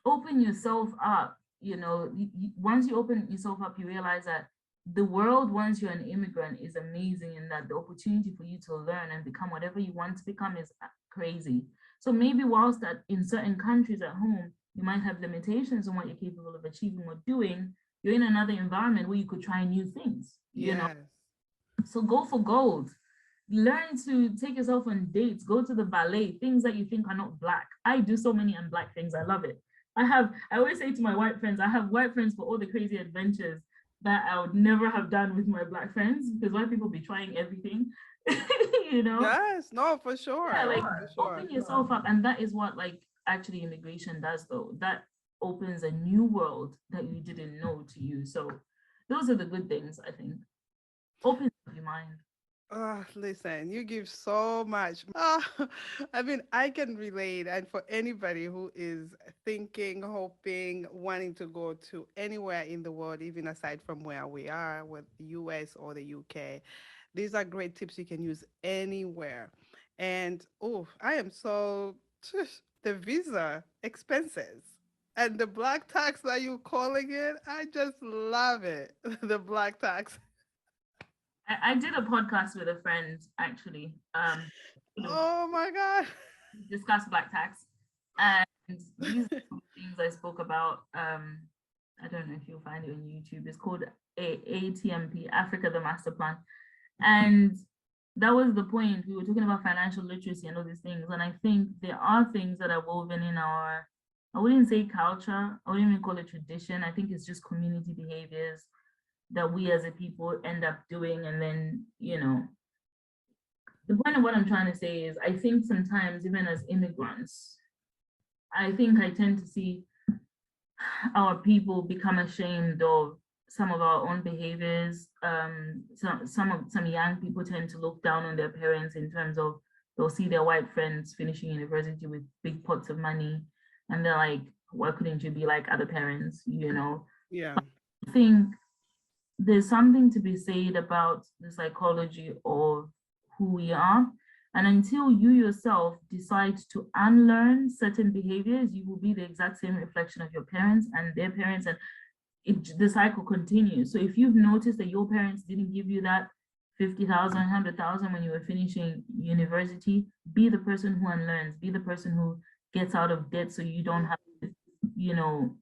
Open yourself up. You know, once you open yourself up, you realize that the world, once you're an immigrant, is amazing, and that the opportunity for you to learn and become whatever you want to become is crazy. So maybe whilst that in certain countries at home, you might have limitations on what you're capable of achieving or doing, you're in another environment where you could try new things, you know? So go for gold. Learn to take yourself on dates, go to the ballet, things that you think are not black. I do so many unblack things. I love it. I always say to my white friends, I have white friends for all the crazy adventures that I would never have done with my black friends, because white people be trying everything, you know? Yes, no, for sure. Yeah, like for sure. open yourself up. And that is what like actually immigration does though. That opens a new world that you didn't know to you. So those are the good things, I think. Open up your mind. Oh, listen, you give so much. I mean, I can relate. And for anybody who is thinking, hoping, wanting to go to anywhere in the world, even aside from where we are, with the US or the UK, these are great tips you can use anywhere. And I am so, the visa expenses and the black tax that you're calling it, I just love it. The black tax. I did a podcast with a friend actually. Oh my God. Discuss black tax, and these things I spoke about. I don't know if you'll find it on YouTube. It's called ATMP, Africa the Master Plan, and that was the point. We were talking about financial literacy and all these things, and I think there are things that are woven in our, I wouldn't say culture, I wouldn't even call it tradition. I think it's just community behaviors that we as a people end up doing, and then, you know, the point of what I'm trying to say is I think sometimes even as immigrants, I think I tend to see our people become ashamed of some of our own behaviors. Some young people tend to look down on their parents in terms of they'll see their white friends finishing university with big pots of money, and they're like, "Why couldn't you be like other parents?" You know. Yeah. I think there's something to be said about the psychology of who we are. And until you yourself decide to unlearn certain behaviors, you will be the exact same reflection of your parents and their parents, and the cycle continues. So if you've noticed that your parents didn't give you that 50,000, 100,000 when you were finishing university, be the person who unlearns, be the person who gets out of debt so you don't have to, you know,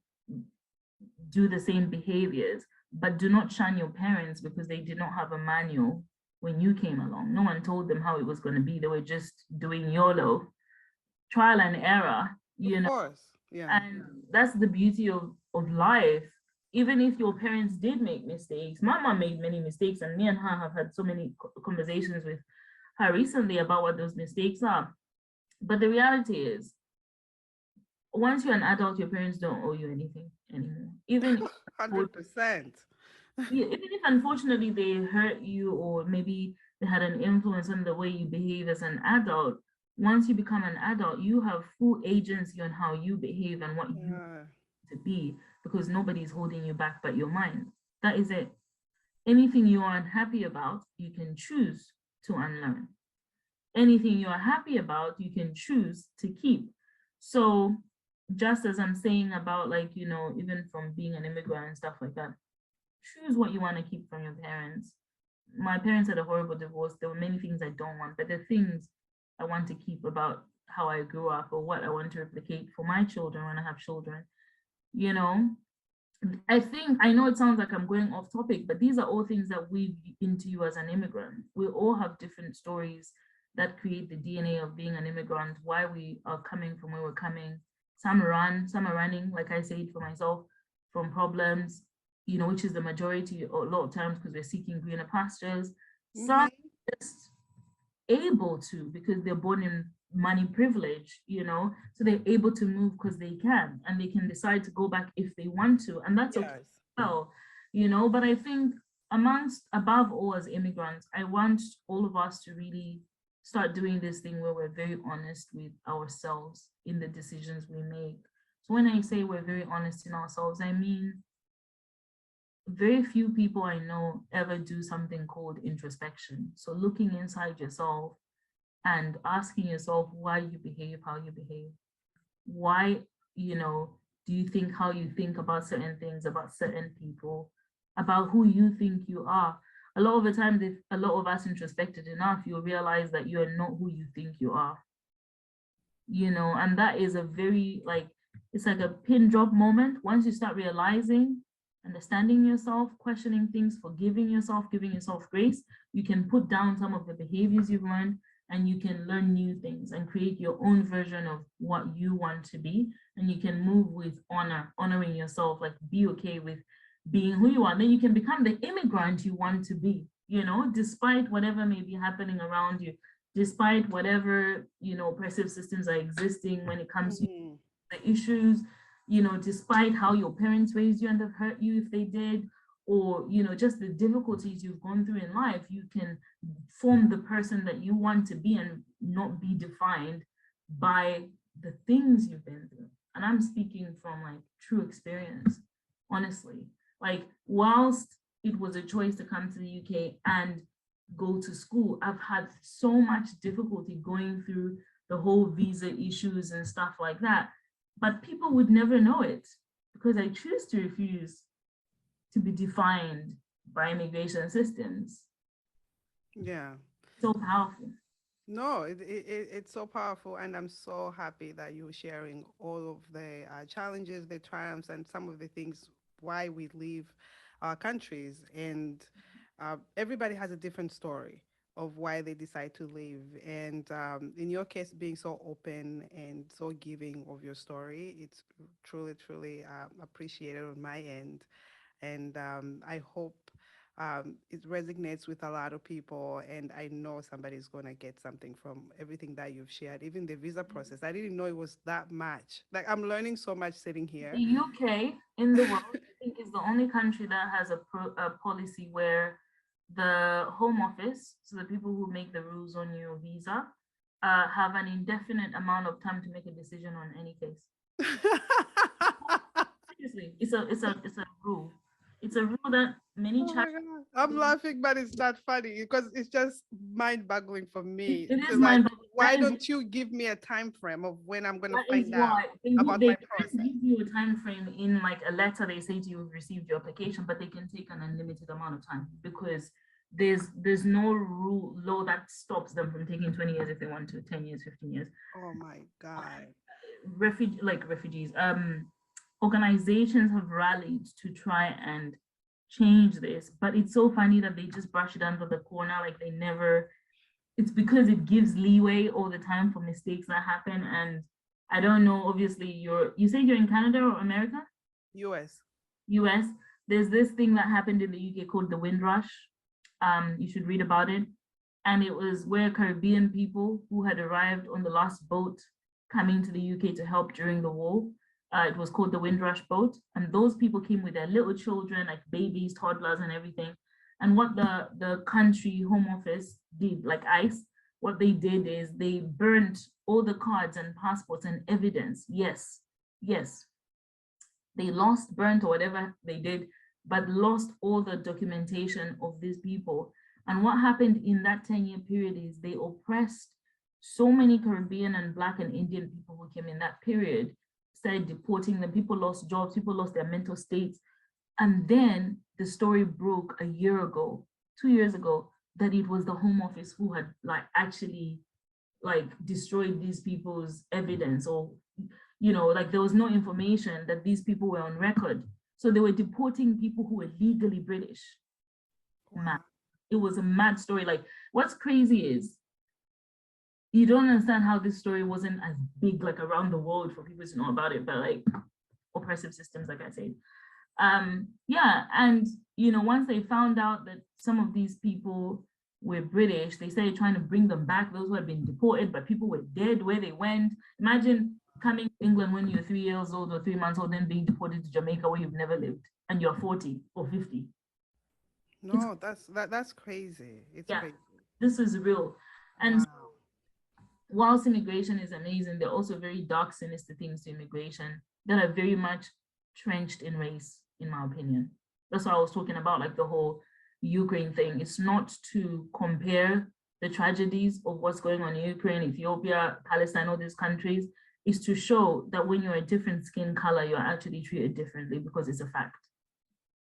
do the same behaviors. But do not shun your parents because they did not have a manual when you came along. No one told them how it was going to be. They were just doing YOLO, trial and error, you know. Of course. Yeah. And that's the beauty of life. Even if your parents did make mistakes, my mom made many mistakes, and me and her have had so many conversations with her recently about what those mistakes are. But the reality is, once you're an adult, your parents don't owe you anything anymore. Even 100%. even if unfortunately they hurt you, or maybe they had an influence on the way you behave as an adult, once you become an adult, you have full agency on how you behave and what you want to be, because nobody's holding you back but your mind. That is it. Anything you are unhappy about, you can choose to unlearn. Anything you are happy about, you can choose to keep. So just as I'm saying about, like, you know, even from being an immigrant and stuff like that, choose what you want to keep from your parents. My parents had a horrible divorce. There were many things I don't want, but the things I want to keep about how I grew up, or what I want to replicate for my children when I have children, you know. I think, I know it sounds like I'm going off topic, but these are all things that weave into you as an immigrant. We all have different stories that create the DNA of being an immigrant, why we are coming from where we're coming. Some run, some are running, like I said for myself, from problems, you know, which is the majority a lot of times because we're seeking greener pastures. Some just able to because they're born in money privilege, you know, so they're able to move because they can, and they can decide to go back if they want to, and that's okay. Well, you know, but I think above all, as immigrants, I want all of us to really start doing this thing where we're very honest with ourselves in the decisions we make. So when I say we're very honest in ourselves, I mean very few people I know ever do something called introspection. So looking inside yourself and asking yourself why you behave how you behave. Why, you know, do you think how you think about certain things, about certain people, about who you think you are? A lot of the time, if a lot of us introspected enough, you'll realize that you are not who you think you are. You know, and that is a very, like, it's like a pin drop moment. Once you start realizing, understanding yourself, questioning things, forgiving yourself, giving yourself grace, you can put down some of the behaviors you've learned, and you can learn new things and create your own version of what you want to be. And you can move with honor, honoring yourself, like be okay with being who you are. And then you can become the immigrant you want to be, you know, despite whatever may be happening around you, despite whatever, you know, oppressive systems are existing when it comes to the issues, you know, despite how your parents raised you and have hurt you if they did, or, you know, just the difficulties you've gone through in life, you can form the person that you want to be and not be defined by the things you've been through. And I'm speaking from like true experience, honestly. Like, whilst it was a choice to come to the UK and go to school, I've had so much difficulty going through the whole visa issues and stuff like that. But people would never know it because I choose to refuse to be defined by immigration systems. Yeah. So powerful. No, it's so powerful, and I'm so happy that you're sharing all of the challenges, the triumphs, and some of the things why we leave our countries. And everybody has a different story of why they decide to leave. And in your case, being so open and so giving of your story, it's truly, truly appreciated on my end. And I hope it resonates with a lot of people, and I know somebody's gonna get something from everything that you've shared. Even the visa process, I didn't know it was that much. Like, I'm learning so much sitting The here. UK in the world, I think, is the only country that has a policy where the Home Office, so the people who make the rules on your visa, have an indefinite amount of time to make a decision on any case. Seriously, it's a rule. It's a rule that many Oh my charities. God. I'm laughing, but it's not funny because it's just mind-boggling for me. It To is like, mind-boggling. why That is don't you give me a time frame of when I'm gonna That is find out why they about they my can't process? give you a time frame in like a letter. They say to you, "You've received your application," but they can take an unlimited amount of time because there's no law that stops them from taking 20 years if they want to, 10 years, 15 years. Oh my God. Refugees, organizations have rallied to try and change this, but it's so funny that they just brush it under the corner, like they never. It's because it gives leeway all the time for mistakes that happen. And I don't know, obviously you say you're in Canada or America? US. US. There's this thing that happened in the UK called the Windrush. You should read about it. And it was where Caribbean people who had arrived on the last boat coming to the UK to help during the war. It was called the Windrush boat. And those people came with their little children, like babies, toddlers, and everything. And what the country Home Office did, like ICE, what they did is they burnt all the cards and passports and evidence. Yes, yes. They lost, burnt, or whatever they did, but lost all the documentation of these people. And what happened in that 10-year period is they oppressed so many Caribbean and Black and Indian people who came in that period, started deporting them. People lost jobs, people lost their mental states. And then the story broke a year ago, 2 years ago, that it was the Home Office who had like actually like destroyed these people's evidence, or like there was no information that these people were on record. So they were deporting people who were legally British. Wow. Mad. It was a mad story. Like, what's crazy is you don't understand how this story wasn't as big like around the world for people to know about it, but like oppressive systems, like I said. Yeah, and once they found out that some of these people were British, they started trying to bring them back, those who had been deported, but people were dead where they went. Imagine coming to England when you're 3 years old or 3 months old, then being deported to Jamaica where you've never lived, and you're 40 or 50. No, that's crazy. It's Yeah, crazy. this is real. And Wow. whilst immigration is amazing, there are also very dark, sinister things to immigration that are very much trenched in race, in my opinion. That's what I was talking about, like the whole Ukraine thing. It's not to compare the tragedies of what's going on in Ukraine, Ethiopia, Palestine, all these countries. Is to show that when you're a different skin color, you're actually treated differently, because it's a fact.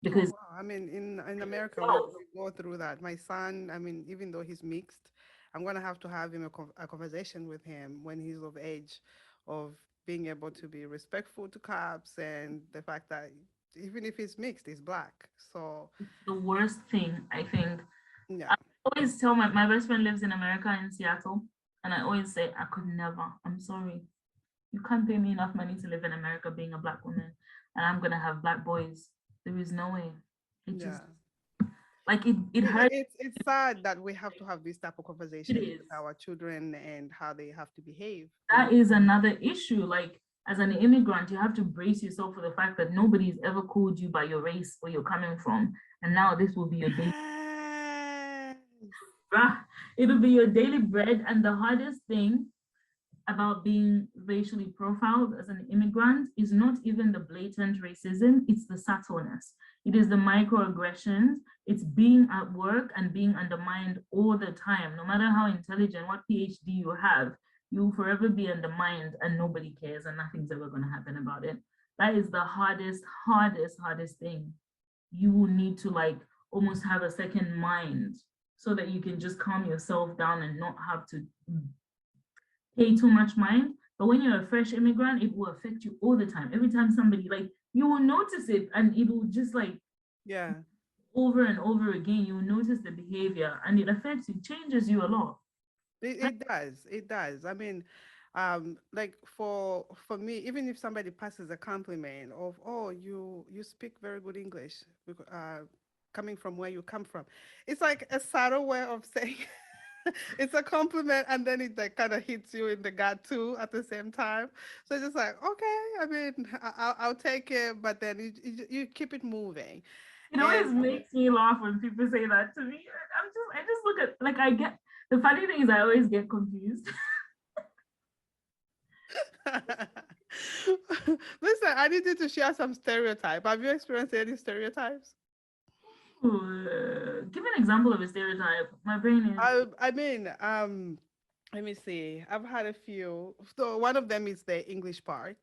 Because Wow. I mean, in America, we go through that. My son, I mean, even though he's mixed, I'm gonna have to have him a conversation with him when he's of age, of being able to be respectful to cops, and the fact that even if he's mixed, he's Black. So the worst thing, I think, yeah. I always tell my best friend lives in America, in Seattle, and I always say, I could never, I'm sorry. You can't pay me enough money to live in America being a Black woman, and I'm gonna have Black boys. There is no way. It just like it hurts. It's sad that we have to have this type of conversation It is. with our children and how they have to behave. That is another issue. Like, as an immigrant, you have to brace yourself for the fact that nobody's ever called you by your race, where you're coming from, and now this will be your daily. It'll be your daily bread. And the hardest thing about being racially profiled as an immigrant is not even the blatant racism, it's the subtleness. It is the microaggressions. It's being at work and being undermined all the time. No matter how intelligent, what PhD you have, you'll forever be undermined and nobody cares and nothing's ever going to happen about it. That is the hardest thing. You will need to like almost have a second mind so that you can just calm yourself down and not have to pay too much mind. But when you're a fresh immigrant, it will affect you all the time. Every time somebody, like, you will notice it, and it will just like over and over again, you will notice the behavior, and it affects you, changes you a lot. It does. I mean, like for me, even if somebody passes a compliment of, oh, you speak very good English, coming from where you come from. It's like a subtle way of saying it's a compliment, and then it like kind of hits you in the gut too at the same time. So it's just like, okay, I mean, I'll take it, but then you keep it moving. It And always makes me laugh when people say that to me. I just look at, like, I get, the funny thing is I always get confused. listen, I need you to share some stereotype. Have you experienced any stereotypes? Give an example of a stereotype. My brain is. I mean, let me see. I've had a few. So one of them is the English part,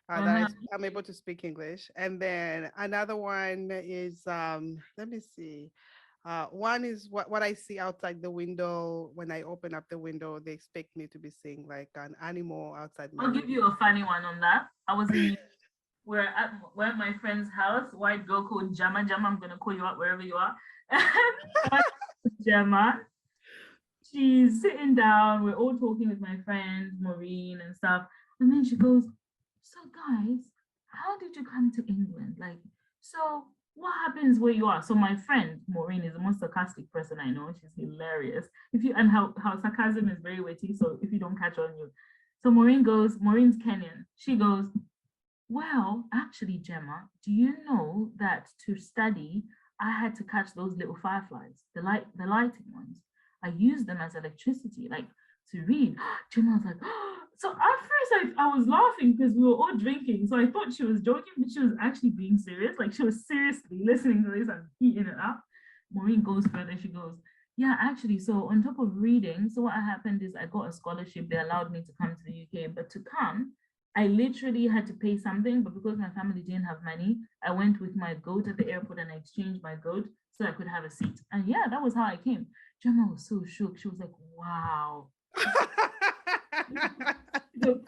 that Uh-huh. I'm able to speak English, and then another one is let me see. One is what I see outside the window. When I open up the window, they expect me to be seeing like an animal outside my I'll give you window. a funny one on that. I was in, we're at my friend's house, white girl called Jama. Jama, I'm gonna call you out wherever you are. Jama, she's sitting down, we're all talking with my friend Maureen and stuff. And then she goes, so guys, how did you come to England? Like, so what happens where you are? So my friend Maureen is the most sarcastic person I know. She's hilarious. If you, and how sarcasm is very witty. So if you don't catch on, you. So Maureen goes, Maureen's Kenyan. She goes, well, actually, Gemma, do you know that to study, I had to catch those little fireflies, the lighting ones. I used them as electricity, like to read. Gemma was like, so at first I was laughing because we were all drinking. So I thought she was joking, but she was actually being serious. Like she was seriously listening to this and eating it up. Maureen goes further. She goes, yeah, actually, so on top of reading, so what happened is I got a scholarship. They allowed me to come to the UK, but to come, I literally had to pay something, but because my family didn't have money, I went with my goat at the airport and I exchanged my goat so I could have a seat. And yeah, that was how I came. Gemma was so shook. She was like, wow.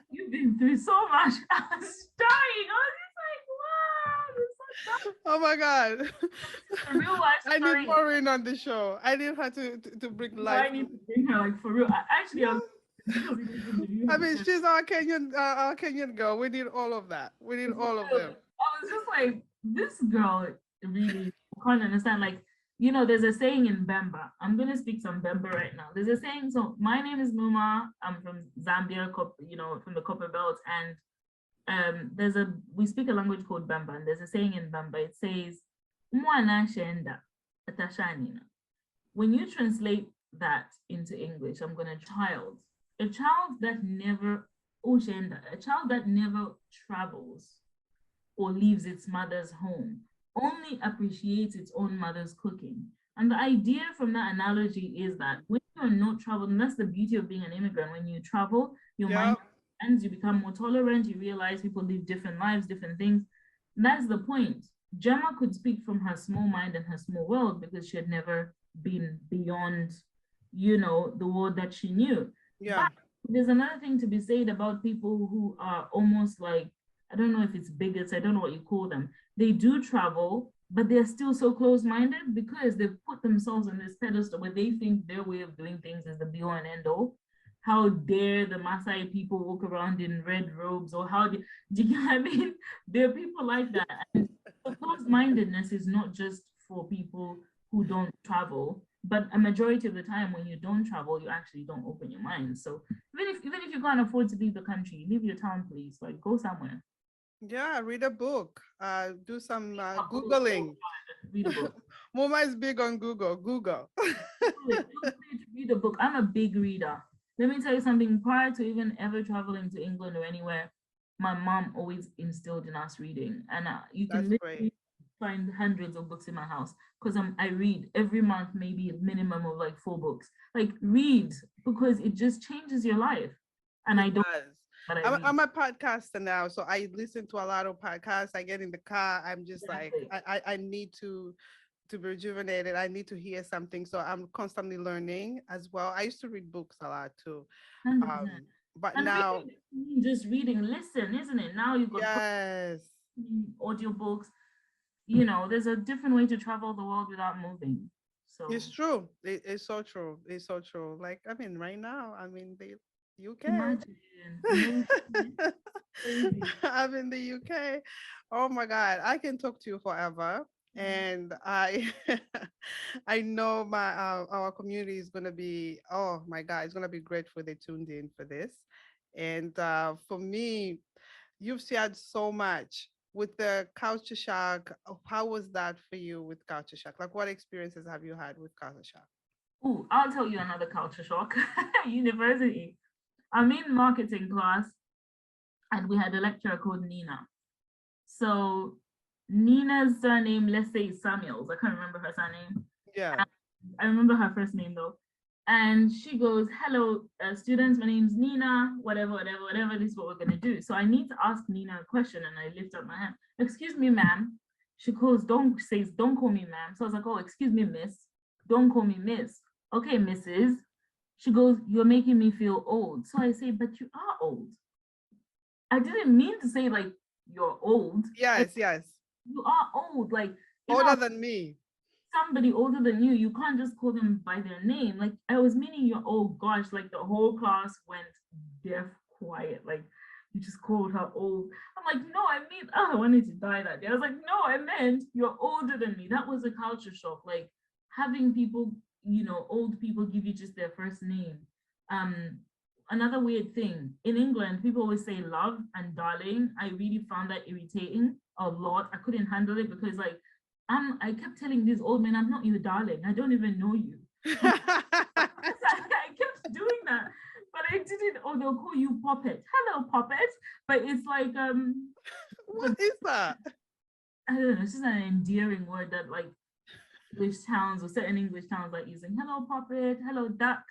You've been through so much. I was dying. I was just like, wow, this is so Oh my God. a real life I story. need Maureen on the show. I need her to bring So life. I need to bring her, like, for real. Actually, I was I mean, she's our Kenyan girl. We need all of that. We need all of them. I was just like, this girl really can't understand. Like, there's a saying in Bemba. I'm gonna speak some Bemba right now. There's a saying. So my name is Muma. I'm from Zambia, from the Copper Belt, and we speak a language called Bemba, and there's a saying in Bemba. It says, "Mwana shenda atashanina." When you translate that into English, I'm gonna a child that never a child that never travels or leaves its mother's home only appreciates its own mother's cooking. And the idea from that analogy is that when you're not traveling, that's the beauty of being an immigrant. When you travel, your mind expands, you become more tolerant, you realize people live different lives, different things. And that's the point. Gemma could speak from her small mind and her small world because she had never been beyond, the world that she knew. Yeah. But there's another thing to be said about people who are almost like, I don't know if it's bigots, I don't know what you call them. They do travel, but they're still so close-minded because they've put themselves on this pedestal where they think their way of doing things is the be-all and end-all. How dare the Maasai people walk around in red robes, or do you know what I mean? There are people like that. And closed-mindedness is not just for people who don't travel, but a majority of the time when you don't travel, you actually don't open your mind. So even if you can't afford to leave the country, leave your town, please. Like, go somewhere. Yeah, read a book. Do some Googling. Read a book. Muma is big on Google. Google. Read a book. I'm a big reader. Let me tell you something. Prior to even ever traveling to England or anywhere, my mom always instilled in us reading, and you can literally find hundreds of books in my house because I read every month, maybe a minimum of like 4 books. Like, read, because it just changes your life. And I don't. I'm a podcaster now, so I listen to a lot of podcasts. I get in the car, I'm just like, I need to be rejuvenated. I need to hear something, so I'm constantly learning as well. I used to read books a lot too, but and now just reading, listen, isn't it? Now you've got audiobooks. There's a different way to travel the world without moving. So it's true. It's so true. It's so true. Like, I mean, right now, I'm in the UK. I'm in the UK. Oh my God, I can talk to you forever. And I I know my our community is gonna be, oh my God, it's gonna be grateful they tuned in for this. And for me, you've shared so much with the culture shock. How was that for you with culture shock? Like, what experiences have you had with culture shock? Oh, I'll tell you another culture shock. University. I'm in marketing class and we had a lecturer called Nina. So Nina's surname, let's say Samuels. I can't remember her surname. Yeah. I remember her first name though. And she goes, hello, students, my name's Nina, whatever, whatever, whatever, this is what we're going to do. So I need to ask Nina a question and I lift up my hand. Excuse me, ma'am. She calls, don't call me ma'am. So I was like, oh, excuse me, miss. Don't call me miss. Okay, missus. She goes, you're making me feel old. So I say, but you are old. I didn't mean to say like you're old. Yes, yes. You are old. Like, Older than me. somebody older than you can't just call them by their name. Like I was meaning your, oh gosh, like the whole class went deaf quiet. Like you just called her old. I'm like, no, I mean, oh, I wanted to die that day. I was like, no, I meant you're older than me. That was a culture shock. Like having people, old people give you just their first name. Another weird thing in England, people always say love and darling. I really found that irritating a lot. I couldn't handle it because like I kept telling these old men, I'm not your darling. I don't even know you. I kept doing that, but I didn't. Or they'll call you Poppet. Hello, Poppet. But it's like What is that? I don't know. It's just an endearing word that like English towns or certain English towns like using. Hello, Poppet. Hello, duck.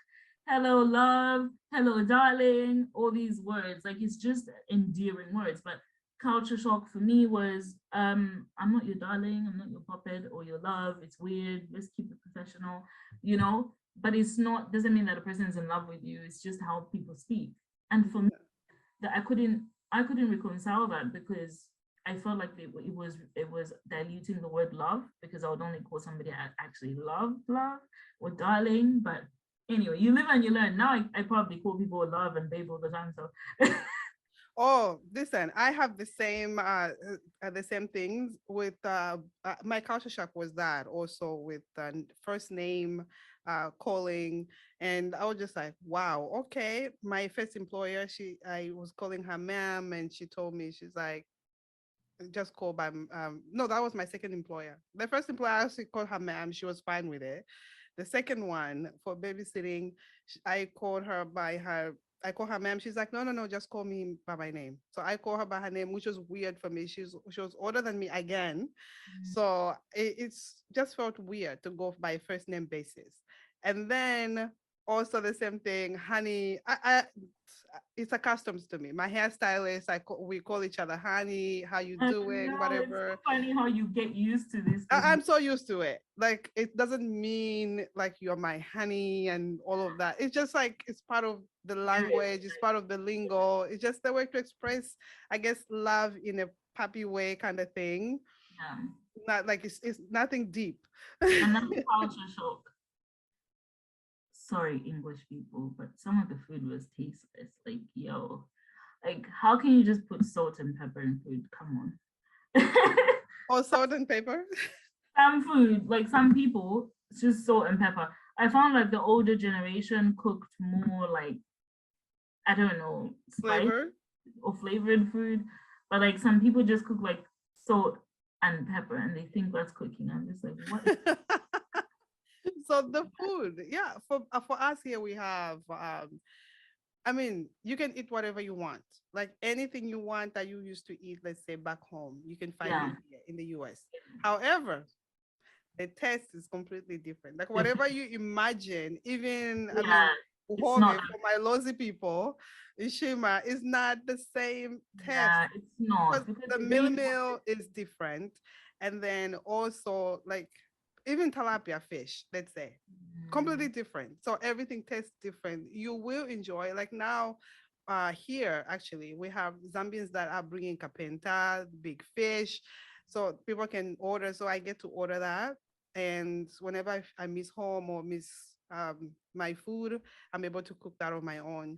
Hello, love. Hello, darling. All these words. Like it's just endearing words, but culture shock for me was I'm not your darling, I'm not your puppet or your love, it's weird, let's keep it professional, but it's not, doesn't mean that a person is in love with you, it's just how people speak. And for me, that I couldn't reconcile that because I felt like it was diluting the word love because I would only call somebody I actually love or darling. But anyway, you live and you learn. Now I probably call people love and babe all the time, so Oh, listen, I have the same things with my culture shock was that also with first name calling, and I was just like, wow, okay. My first employer, I was calling her ma'am, and she told me, she's like, just call by no, that was my second employer. The first employer, I actually called her ma'am, she was fine with it. The second one for babysitting, I called her by her. I call her ma'am. She's like, no, no, no, just call me by my name. So I call her by her name, which was weird for me. She was older than me again, so it's just felt weird to go by first name basis. And then also the same thing, honey. It's a customs to me. My hairstylist, we call each other honey. How you I doing? know, it's so Whatever. funny how you get used to this. I'm so used to it. Like it doesn't mean like you're my honey and all of that. It's just like it's part of the language, it's part of the lingo. It's just the way to express, I guess, love in a puppy way kind of thing. Yeah. Not like it's nothing deep. Another culture shock. Sorry, English people, but some of the food was tasteless. Like, yo, like how can you just put salt and pepper in food? Come on. Or salt and pepper. Some food, like some people, it's just salt and pepper. I found like the older generation cooked more like, I don't know, spice Flavor. or flavored food, but like some people just cook like salt and pepper and they think that's cooking. I'm just like, what? So the food, yeah, for us here we have I mean, you can eat whatever you want. Like anything you want that you used to eat, let's say back home, you can find Yeah. it here in the US. However, the taste is completely different. Like whatever you imagine, even I Yeah, mean, it's Uhome not. for my Lozi people, Ishima is not the same taste Yeah, it's not because because the they meal is different, and then also like even tilapia fish, let's say, completely different. So everything tastes different. You will enjoy like now. Here actually we have Zambians that are bringing kapenta, big fish, so people can order. So I get to order that, and whenever I miss home or miss my food, I'm able to cook that on my own.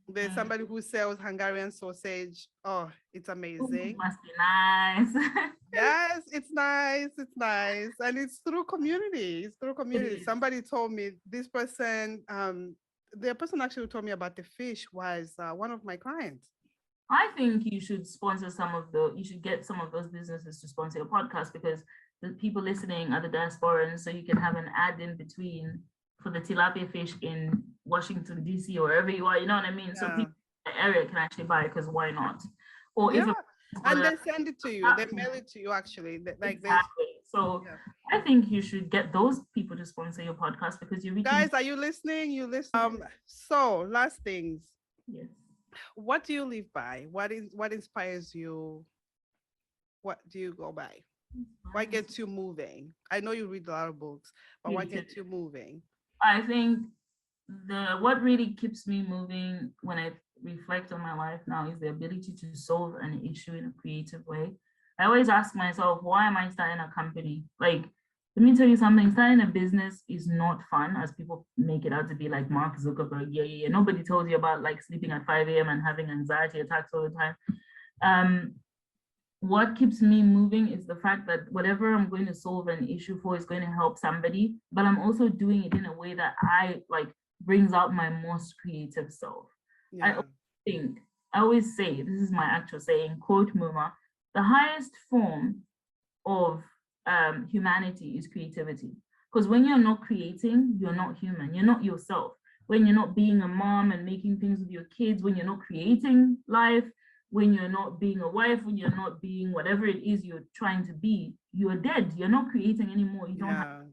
There's somebody who sells Hungarian sausage. Oh, it's amazing. Must be nice. Yes, it's nice. It's nice. And it's through community. It's through community. Somebody told me this person, the person actually who told me about the fish was one of my clients. I think you should sponsor you should get some of those businesses to sponsor your podcast, because the people listening are the diasporans, so you can have an ad in between for the tilapia fish in Washington, DC, or wherever you are, you know what I mean? So people in the area can actually buy it, because why not? Or Yeah. if And they send it to you. They mail it to you, actually. Like exactly. So I think you should get those people to sponsor your podcast, because you're reaching. Guys, are you listening? You listen. So last things. Yes. What do you live by? What inspires you? What do you go by? What gets you moving? I know you read a lot of books, but what gets you moving? I think what really keeps me moving when I reflect on my life now is the ability to solve an issue in a creative way. I always ask myself, why am I starting a company? Like, let me tell you something, starting a business is not fun, as people make it out to be, like Mark Zuckerberg. Yeah. Nobody tells you about like sleeping at 5 a.m. and having anxiety attacks all the time. What keeps me moving is the fact that whatever I'm going to solve an issue for is going to help somebody, but I'm also doing it in a way that I like brings out my most creative self. Yeah. I always say, this is my actual saying, quote Muma, the highest form of humanity is creativity. Because when you're not creating, you're not human, you're not yourself. When you're not being a mom and making things with your kids, when you're not creating life, when you're not being a wife, when you're not being whatever it is you're trying to be, you're dead. You're not creating anymore. You don't have.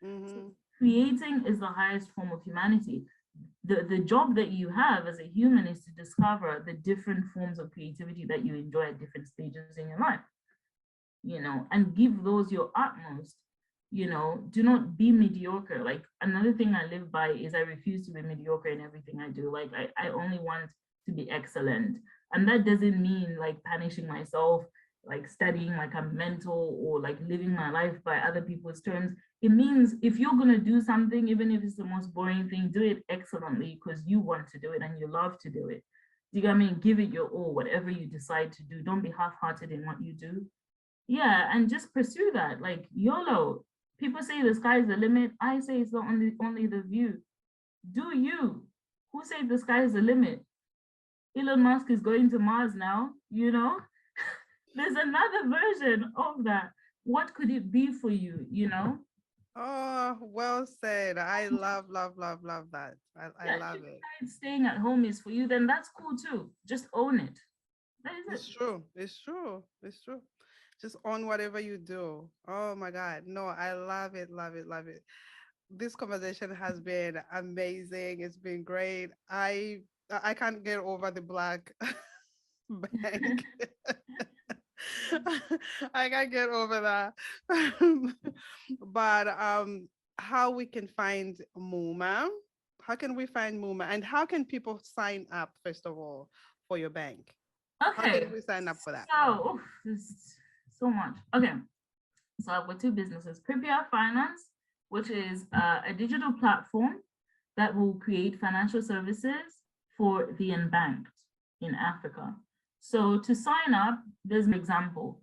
So creating is the highest form of humanity. The job that you have as a human is to discover the different forms of creativity that you enjoy at different stages in your life, you know, and give those your utmost. You know, do not be mediocre. Like, another thing I live by is I refuse to be mediocre in everything I do. Like, I only want to be excellent. And that doesn't mean like punishing myself, like studying like I'm mental, or like living my life by other people's terms. It means if you're going to do something, even if it's the most boring thing, do it excellently because you want to do it and you love to do it. Do you get what I mean? Give it your all, whatever you decide to do. Don't be half-hearted in what you do. Yeah, and just pursue that. Like YOLO. People say the sky's the limit. I say it's not only the view. Do you? Who said the sky is the limit? Elon Musk is going to Mars now, you know? There's another version of that. What could it be for you, you know? Oh, well said. I love that. I love it. If staying at home is for you, then that's cool too. Just own it. That is It's true. It's true. It's true. Just own whatever you do. Oh my God. No, I love it. Love it. Love it. This conversation has been amazing. It's been great. I can't get over the Black bank. I can't get over that. But how we can find Muma? How can we find Muma? And how can people sign up, first of all, for your bank? Okay. How can we sign up for that? So, there's so much. Okay. So I've got two businesses. Krypia Finance, which is a digital platform that will create financial services for the unbanked in Africa. So to sign up, there's an example.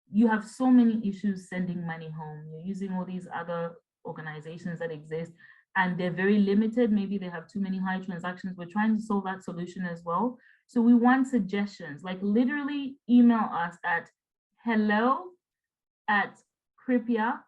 You have so many issues sending money home. You're using all these other organizations that exist and they're very limited. Maybe they have too many high transactions. We're trying to solve that solution as well. So we want suggestions, like literally email us at hello@Krypia,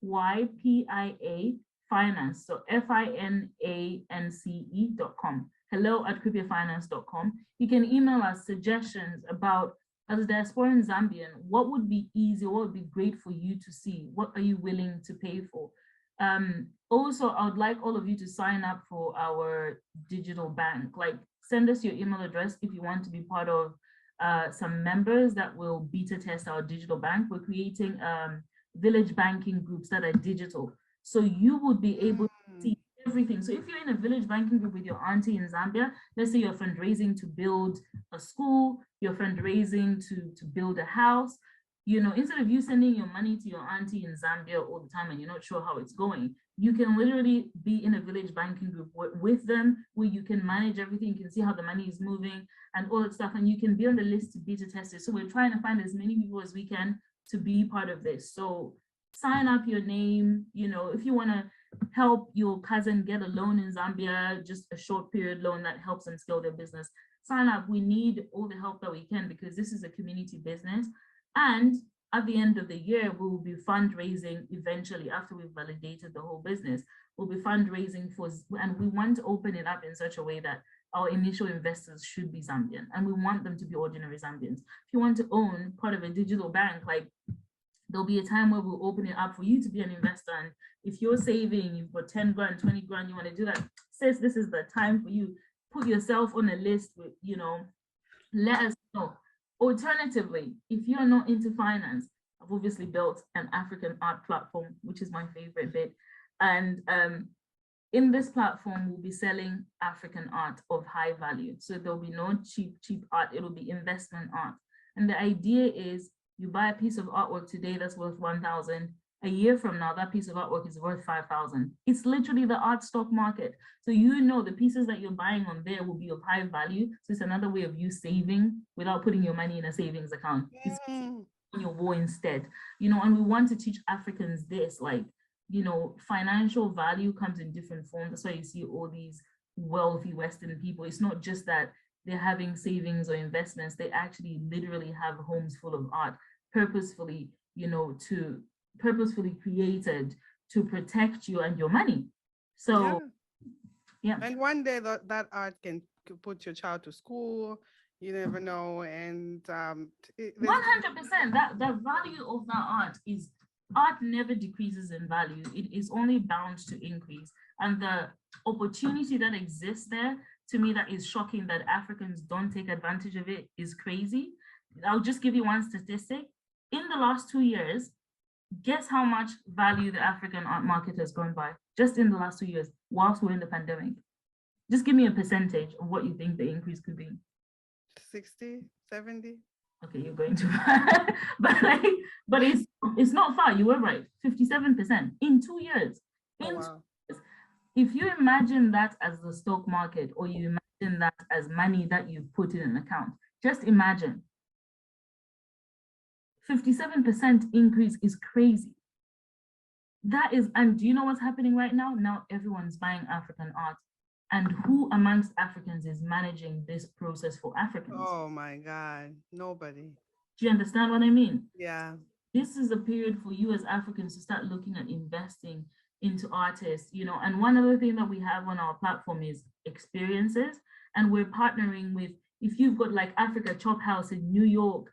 KRYPIA finance, so finance.com. hello@KrypiaFinance.com. You can email us suggestions about, as a diasporan Zambian, what would be easy, what would be great for you to see? What are you willing to pay for? Also, I would like all of you to sign up for our digital bank. Like, send us your email address if you want to be part of some members that will beta test our digital bank. We're creating village banking groups that are digital. So you would be able to see everything. So if you're in a village banking group with your auntie in Zambia, let's say you're fundraising to build a school, you're fundraising to build a house, You know, instead of you sending your money to your auntie in Zambia all the time and you're not sure how it's going, you can literally be in a village banking group with them, where you can manage everything, you can see how the money is moving and all that stuff, and you can be on the list to beta test it. So we're trying to find as many people as we can to be part of this. So sign up your name, you know, if you want to help your cousin get a loan in Zambia, just a short period loan that helps them scale their business, sign up. We need all the help that we can, because this is a community business. And at the end of the year, we will be fundraising eventually after we've validated the whole business. We'll be fundraising for, and we want to open it up in such a way that our initial investors should be Zambian, and we want them to be ordinary Zambians. If you want to own part of a digital bank, like, there'll be a time where we'll open it up for you to be an investor. And if you're saving, you've got 10 grand, 20 grand, you want to do that, sis, this is the time for you. Put yourself on a list with, you know, let us know. Alternatively, if you're not into finance, I've obviously built an African art platform, which is my favorite bit. And in this platform, we'll be selling African art of high value. So there'll be no cheap art, it'll be investment art. And the idea is, you buy a piece of artwork today that's worth 1,000. A year from now, that piece of artwork is worth 5,000. It's literally the art stock market. So you know the pieces that you're buying on there will be of high value. So it's another way of you saving without putting your money in a savings account. It's on your war instead, you know. And we want to teach Africans this, like, you know, financial value comes in different forms. That's why you see all these wealthy Western people. It's not just that they're having savings or investments. They actually literally have homes full of art, purposefully, you know, purposefully created to protect you and your money. So yeah. And one day that art can put your child to school, you never know. And 100%, that the value of that art never decreases in value. It is only bound to increase. And the opportunity that exists there, to me, that is shocking that Africans don't take advantage of it, is crazy. I'll just give you one statistic. In the last 2 years, guess how much value the African art market has grown by, just in the last 2 years, whilst we're in the pandemic? Just give me a percentage of what you think the increase could be. 60, 70. Okay, you're going to, but it's not far. You were right, 57% in 2 years. In 2 years. If you imagine that as the stock market, or you imagine that as money that you put in an account, just imagine. 57% increase is crazy. That is, and do you know what's happening right now? Now everyone's buying African art. And who amongst Africans is managing this process for Africans? Oh my God, nobody. Do you understand what I mean? Yeah. This is a period for you as Africans to start looking at investing into artists, you know. And one other thing that we have on our platform is experiences. And we're partnering with, if you've got like Africa Chop House in New York,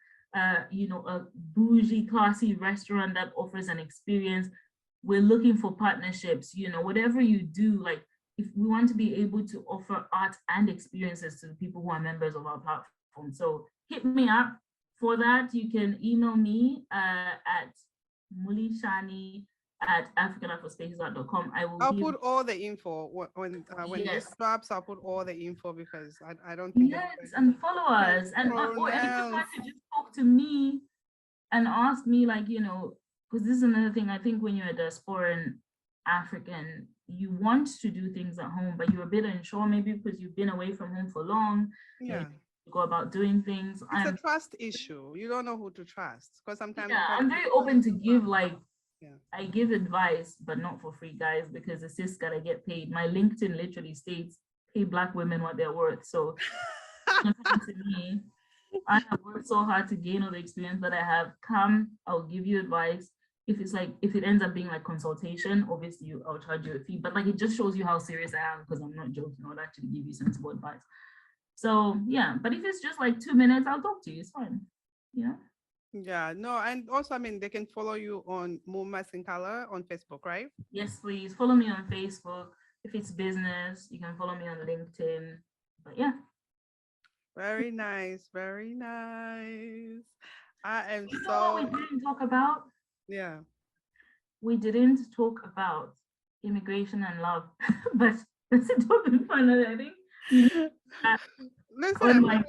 you know, a bougie, classy restaurant that offers an experience, we're looking for partnerships, you know, whatever you do, like, if we want to be able to offer art and experiences to the people who are members of our platform. So hit me up for that. You can email me at mulishani@africanafrospaces.com. I'll put all the info when this drops. I'll put all the info, because I don't think. Yes, and follow us, and or if you want to just talk to me and ask me, like, you know, because this is another thing. I think when you're a diasporan African, you want to do things at home, but you're a bit unsure, maybe because you've been away from home for long. Yeah. You go about doing things. It's a trust issue. You don't know who to trust, because sometimes. Yeah, I'm very open to give, like, I give advice, but not for free, guys, because the sis gotta get paid. My LinkedIn literally states, pay Black women what they're worth. So to me, I have worked so hard to gain all the experience that I have. Come, I'll give you advice. If it's like, if it ends up being like consultation, obviously I'll charge you a fee, but like, it just shows you how serious I am, because I'm not joking. I would actually give you sensible advice. So yeah, but if it's just like 2 minutes, I'll talk to you. It's fine. Yeah. Yeah, no, and also, I mean, they can follow you on Muma Sinkala on Facebook, right? Yes, please follow me on Facebook. If it's business, you can follow me on LinkedIn. But yeah. Very nice, very nice. I am you know what we didn't talk about? Yeah. We didn't talk about immigration and love, but that's a topic for another, I think. Listen, like,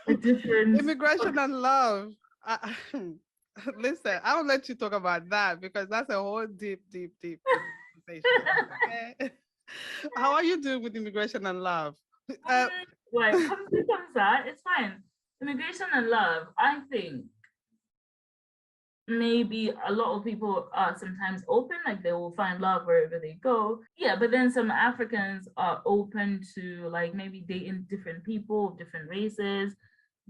a different immigration and love. Listen, I'll let you talk about that because that's a whole deep conversation. Okay. How are you doing with immigration and love? Uh, Well, comes that, it's fine. Immigration and love, I think maybe a lot of people are sometimes open, like they will find love wherever they go. Yeah, but then some Africans are open to like maybe dating different people, different races,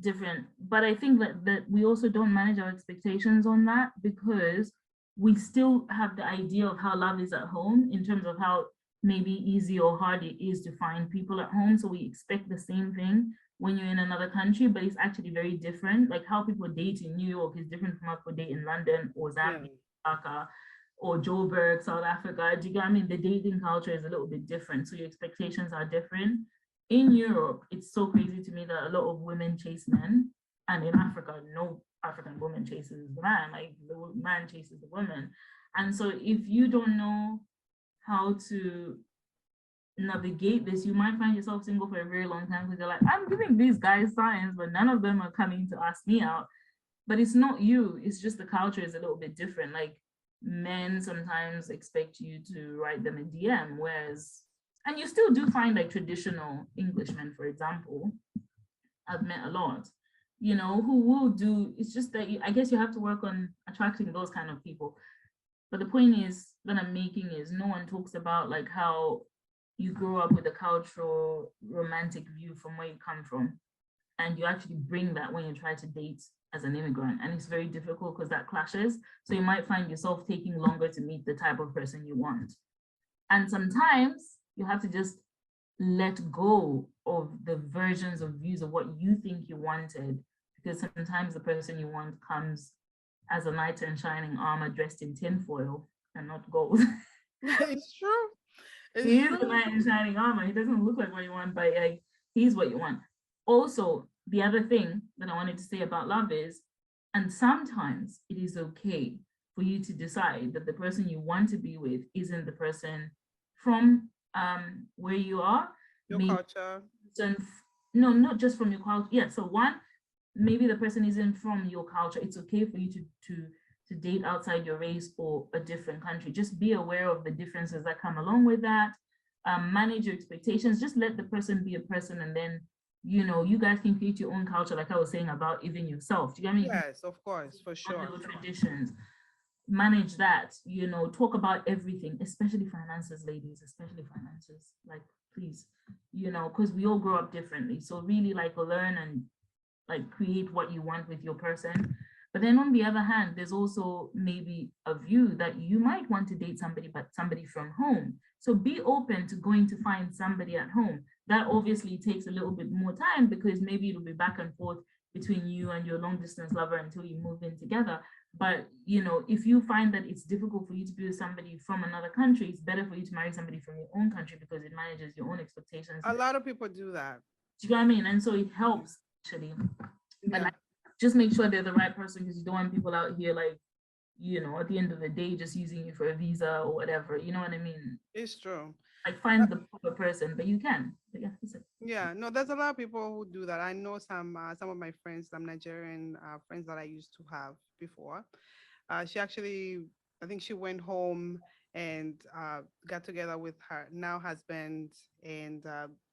different. But I think that we also don't manage our expectations on that because we still have the idea of how love is at home in terms of how maybe easy or hard it is to find people at home. So we expect the same thing when you're in another country, but it's actually very different. Like how people date in New York is different from how people date in London or yeah. Zambia, Dhaka, or Joburg, South Africa. Do you get what I mean? The dating culture is a little bit different. So your expectations are different. In Europe, it's so crazy to me that a lot of women chase men. And in Africa, no African woman chases the man, like the man chases the woman. And so if you don't know how to navigate this, you might find yourself single for a very long time because you're like, I'm giving these guys signs, but none of them are coming to ask me out. But it's not you, it's just the culture is a little bit different. Like men sometimes expect you to write them a DM, whereas, and you still do find like traditional Englishmen, for example, I've met a lot, you know, who will do, it's just that I guess you have to work on attracting those kind of people. But the point is that I'm making is no one talks about like how you grow up with a cultural romantic view from where you come from. And you actually bring that when you try to date as an immigrant. And it's very difficult because that clashes. So you might find yourself taking longer to meet the type of person you want. And sometimes you have to just let go of the versions of views of what you think you wanted, because sometimes the person you want comes as a knight in shining armor dressed in tinfoil and not gold. It's true. He is a knight in shining armor. He doesn't look like what you want, but like he's what you want. Also, the other thing that I wanted to say about love is, and sometimes it is okay for you to decide that the person you want to be with isn't the person from where you are. Your Maybe culture. no, not just from your culture. Yeah. So one, maybe the person isn't from your culture. It's okay for you to date outside your race or a different country. Just be aware of the differences that come along with that. Manage your expectations. Just let the person be a person, and then you know you guys can create your own culture, like I was saying about even yourself. Do you get me? Yes, of course, for sure. Your traditions. Manage that. You know, talk about everything, especially finances, ladies. Especially finances. Like, please, you know, because we all grow up differently. So really, like, learn and like create what you want with your person. But then on the other hand, there's also maybe a view that you might want to date somebody, but somebody from home. So be open to going to find somebody at home. That obviously takes a little bit more time because maybe it'll be back and forth between you and your long distance lover until you move in together. But you know, if you find that it's difficult for you to be with somebody from another country, it's better for you to marry somebody from your own country because it manages your own expectations. A lot of people do that. Do you know what I mean? And so it helps actually. But Yeah. like, just make sure they're the right person because you don't want people out here like, you know, at the end of the day, just using you for a visa or whatever. You know what I mean? It's true. Like find the proper person, but you can. But yeah, that's it. Yeah, no, there's a lot of people who do that. I know some of my friends, some Nigerian friends that I used to have before. She actually, I think she went home and got together with her now husband, and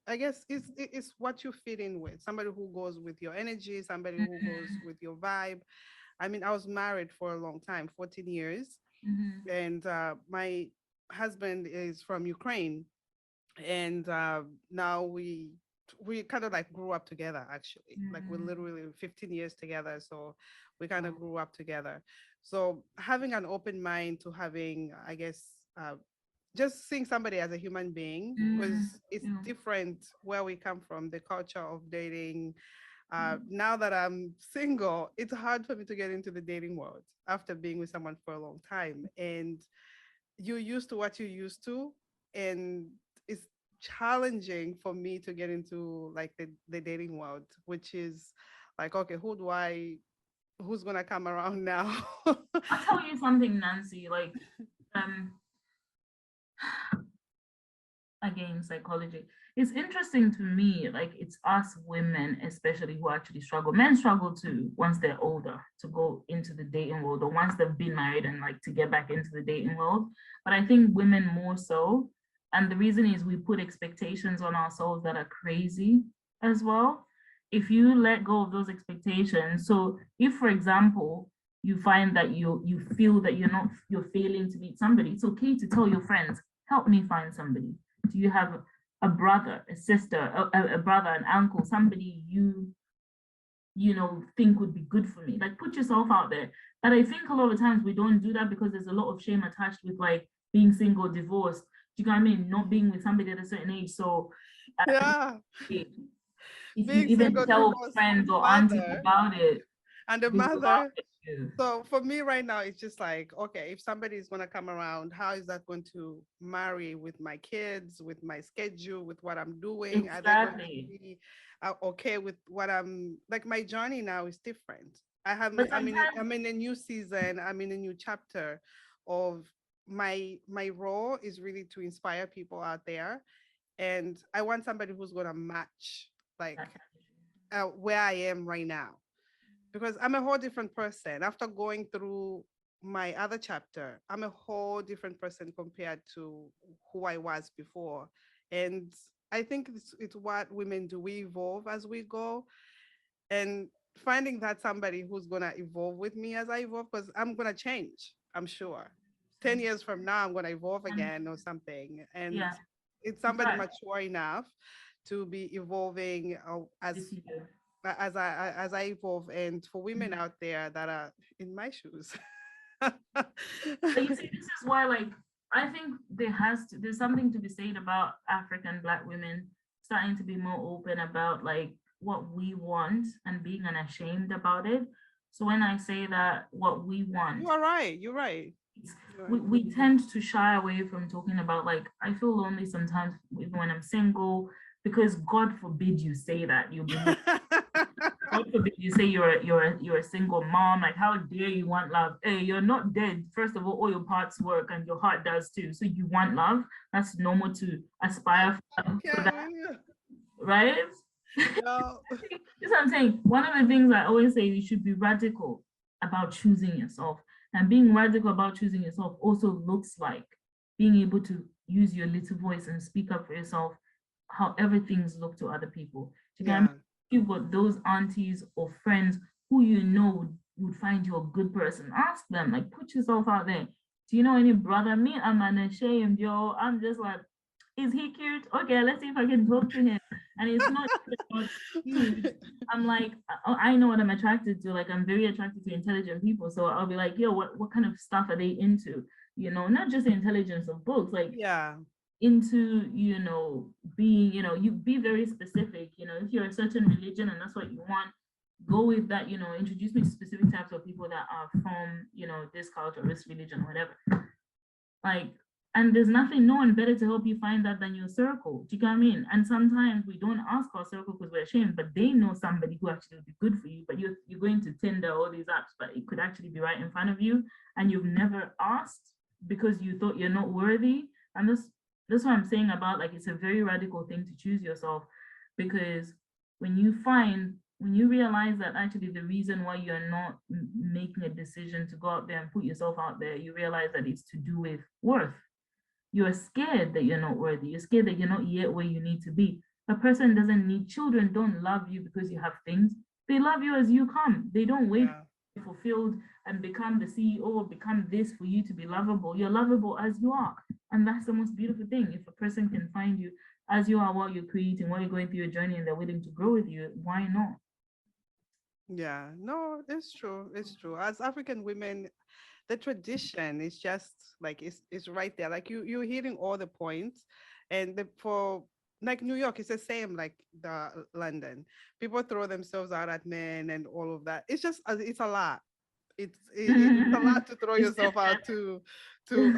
I guess it's what you fit in with. Somebody who goes with your energy, somebody who goes with your vibe. I mean, I was married for a long time, 14 years, Mm-hmm. and my husband is from Ukraine, and now we kind of like grew up together actually, like we're Mm-hmm. literally 15 years together, so we kind of grew up together. So having an open mind to having, I guess, just seeing somebody as a human being, because it's Mm-hmm. different where we come from, the culture of dating. Now that I'm single, it's hard for me to get into the dating world after being with someone for a long time, and you're used to what you're used to, and it's challenging for me to get into like the dating world, which is like, okay, who's gonna come around now? I'll tell you something, Nancy. Like, um, again, psychology. it's interesting to me, like it's us women, especially who actually struggle. Men struggle too once they're older to go into the dating world, or once they've been married and like to get back into the dating world. But I think women more so. And the reason is we put expectations on ourselves that are crazy as well. If you let go of those expectations, so if, for example, you find that you feel that you're failing to meet somebody, it's okay to tell your friends, help me find somebody. Do you have a brother, a sister, a brother, an uncle, somebody you know think would be good for me? Like, put yourself out there. But I think a lot of times we don't do that because there's a lot of shame attached with like being single, divorced. Do you know what I mean? Not being with somebody at a certain age. So Yeah. if Being you even single, tell divorced, friends or aunties mother, about it, and a they will laugh mother. at you. So for me right now, it's just like, okay, if somebody is going to come around, how is that going to marry with my kids, with my schedule, with what I'm doing? Are they going to Exactly. be okay with what I'm like? My journey now is different. But I'm in a new season. I'm in a new chapter of my role is really to inspire people out there, and I want somebody who's going to match like where I am right now, because I'm a whole different person after going through my other chapter. I'm a whole different person compared to who I was before. And I think it's what women do. We evolve as we go. And finding that somebody who's going to evolve with me as I evolve, because I'm going to change, I'm sure. 10 years from now, I'm going to evolve again or something. And yeah, it's somebody right. mature enough to be evolving This year. as I evolve, and for women out there that are in my shoes. But you see, this is why, like, I think there's something to be said about African Black women starting to be more open about like what we want and being unashamed about it. So when I say that what we want, You are right. You're right. we tend to shy away from talking about like I feel lonely sometimes even when I'm single, because God forbid you say that you'll be God forbid you say you're a single mom. Like, how dare you want love? Hey, you're not dead. First of all your parts work and your heart does too. So you want love. That's normal to aspire for that, right? No. That's what I'm saying. One of the things I always say, you should be radical about choosing yourself. And being radical about choosing yourself also looks like being able to use your little voice and speak up for yourself, however things look to other people. Do you get what I mean? You've got those aunties or friends who you know would find you a good person. Ask them, like, put yourself out there. Do you know any brother? Me, I'm unashamed, yo. I'm just like, is he cute? Okay, let's see if I can talk to him. And it's not cute. I'm like, I know what I'm attracted to. Like, I'm very attracted to intelligent people. So I'll be like, yo, what kind of stuff are they into? You know, not just the intelligence of books, like into, you know, being, you know, you be very specific. You know, if you're a certain religion and that's what you want, go with that. You know, introduce me to specific types of people that are from, you know, this culture, this religion, whatever. Like, and there's no one better to help you find that than your circle. Do you get what I mean? And sometimes we don't ask our circle because we're ashamed, but they know somebody who actually would be good for you. But you're going to Tinder, all these apps, but it could actually be right in front of you, and you've never asked because you thought you're not worthy. And that's what I'm saying about, like, it's a very radical thing to choose yourself, because when you realize that actually the reason why you're not making a decision to go out there and put yourself out there, you realize that it's to do with worth. You're scared that you're not worthy. You're scared that you're not yet where you need to be. A person doesn't need, children don't love you because you have things. They love you as you come. They don't wait to be fulfilled and become the CEO or become this for you to be lovable. You're lovable as you are. And that's the most beautiful thing. If a person can find you as you are while you're creating, while you're going through your journey, and they're willing to grow with you, why not? Yeah, no, it's true. It's true. As African women, the tradition is just like it's right there. Like you're hitting all the points, and for like New York, it's the same like the London. People throw themselves out at men and all of that. It's just it's a lot. It's a lot to throw yourself out to to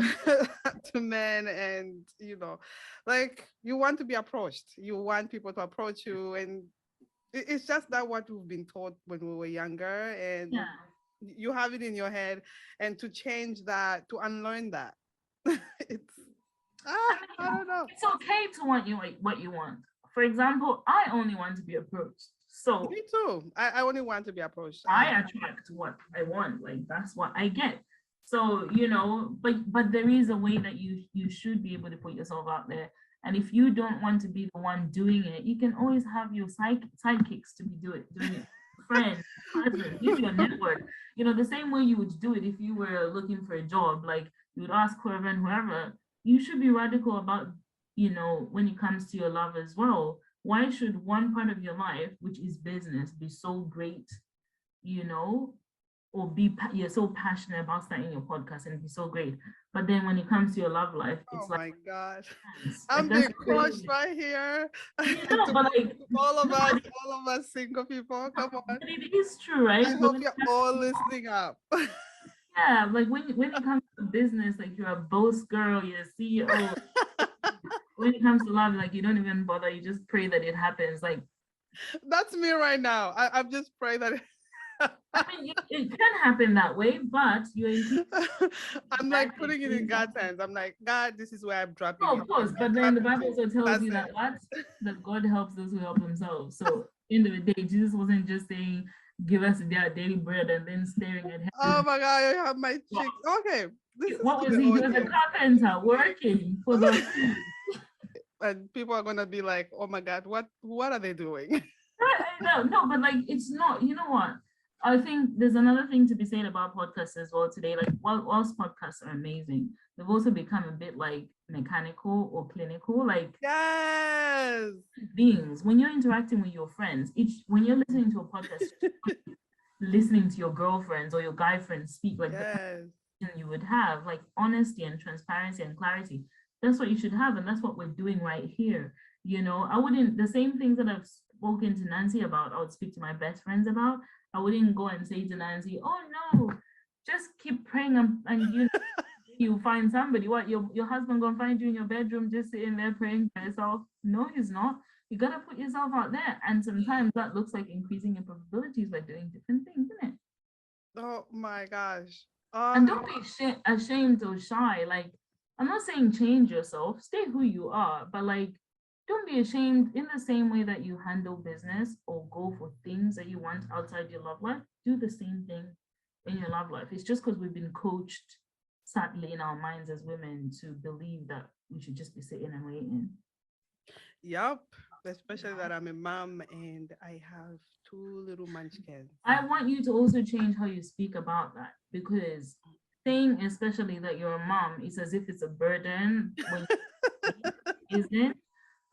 men, and you know, like you want to be approached. You want people to approach you, and it's just that what we've been taught when we were younger, and you have it in your head, and to change that, to unlearn that, it's I don't know. It's okay to want what you want. for example, I only want to be approached. So Me too. I only want to be approached. I attract what I want. Like that's what I get. So, but there is a way that you should be able to put yourself out there. And if you don't want to be the one doing it, you can always have your sidekicks to be doing it. Friends, husband, use your network. The same way you would do it if you were looking for a job. Like you would ask whoever and whoever. You should be radical about, when it comes to your love as well. Why should one part of your life, which is business, be so great, or you're so passionate about starting your podcast and be so great, but then when it comes to your love life, it's oh my God, like I'm being crushed right here. but like all of us single people, come on. But it is true, right? I hope you're all listening up. Yeah, like when it comes to business, like you're a boss girl, you're a CEO. When it comes to love, like you don't even bother, you just pray that it happens. Like that's me right now. I'm just praying that I mean, it can happen that way, but I'm like putting it in God's hands. I'm like, God, this is where I'm dropping. Oh, of course, but then the Bible also tells you that God helps those who help themselves. So, end of the day, Jesus wasn't just saying, "Give us their daily bread," and then staring at heaven. Oh my God, I have my chick. Okay, what was he? He was a carpenter working for the. And people are gonna be like, "Oh my God, what are they doing?" No, but like it's not. You know what? I think there's another thing to be said about podcasts as well today. Like whilst podcasts are amazing, they've also become a bit like mechanical or clinical. Like yes, beings. When you're interacting with your friends, when you're listening to a podcast, listening to your girlfriends or your guy friends speak, like you would have, like honesty and transparency and clarity. That's what you should have, and that's what we're doing right here. I wouldn't, the same things that I've spoken to Nancy about, I would speak to my best friends about. I wouldn't go and say to Nancy, "Oh no, just keep praying and you find somebody." What, your husband gonna find you in your bedroom just sitting there praying for yourself? No, he's not. You gotta put yourself out there, and sometimes that looks like increasing your probabilities by doing different things, isn't it? Oh my gosh. And don't be ashamed or shy. Like, I'm not saying change yourself, stay who you are, but like, don't be ashamed. In the same way that you handle business or go for things that you want outside your love life, do the same thing in your love life. It's just because we've been coached, sadly, in our minds as women to believe that we should just be sitting and waiting. Yep. Especially that I'm a mom and I have 2 little munchkins. I want you to also change how you speak about that, because saying especially that you're a mom is as if it's a burden when isn't.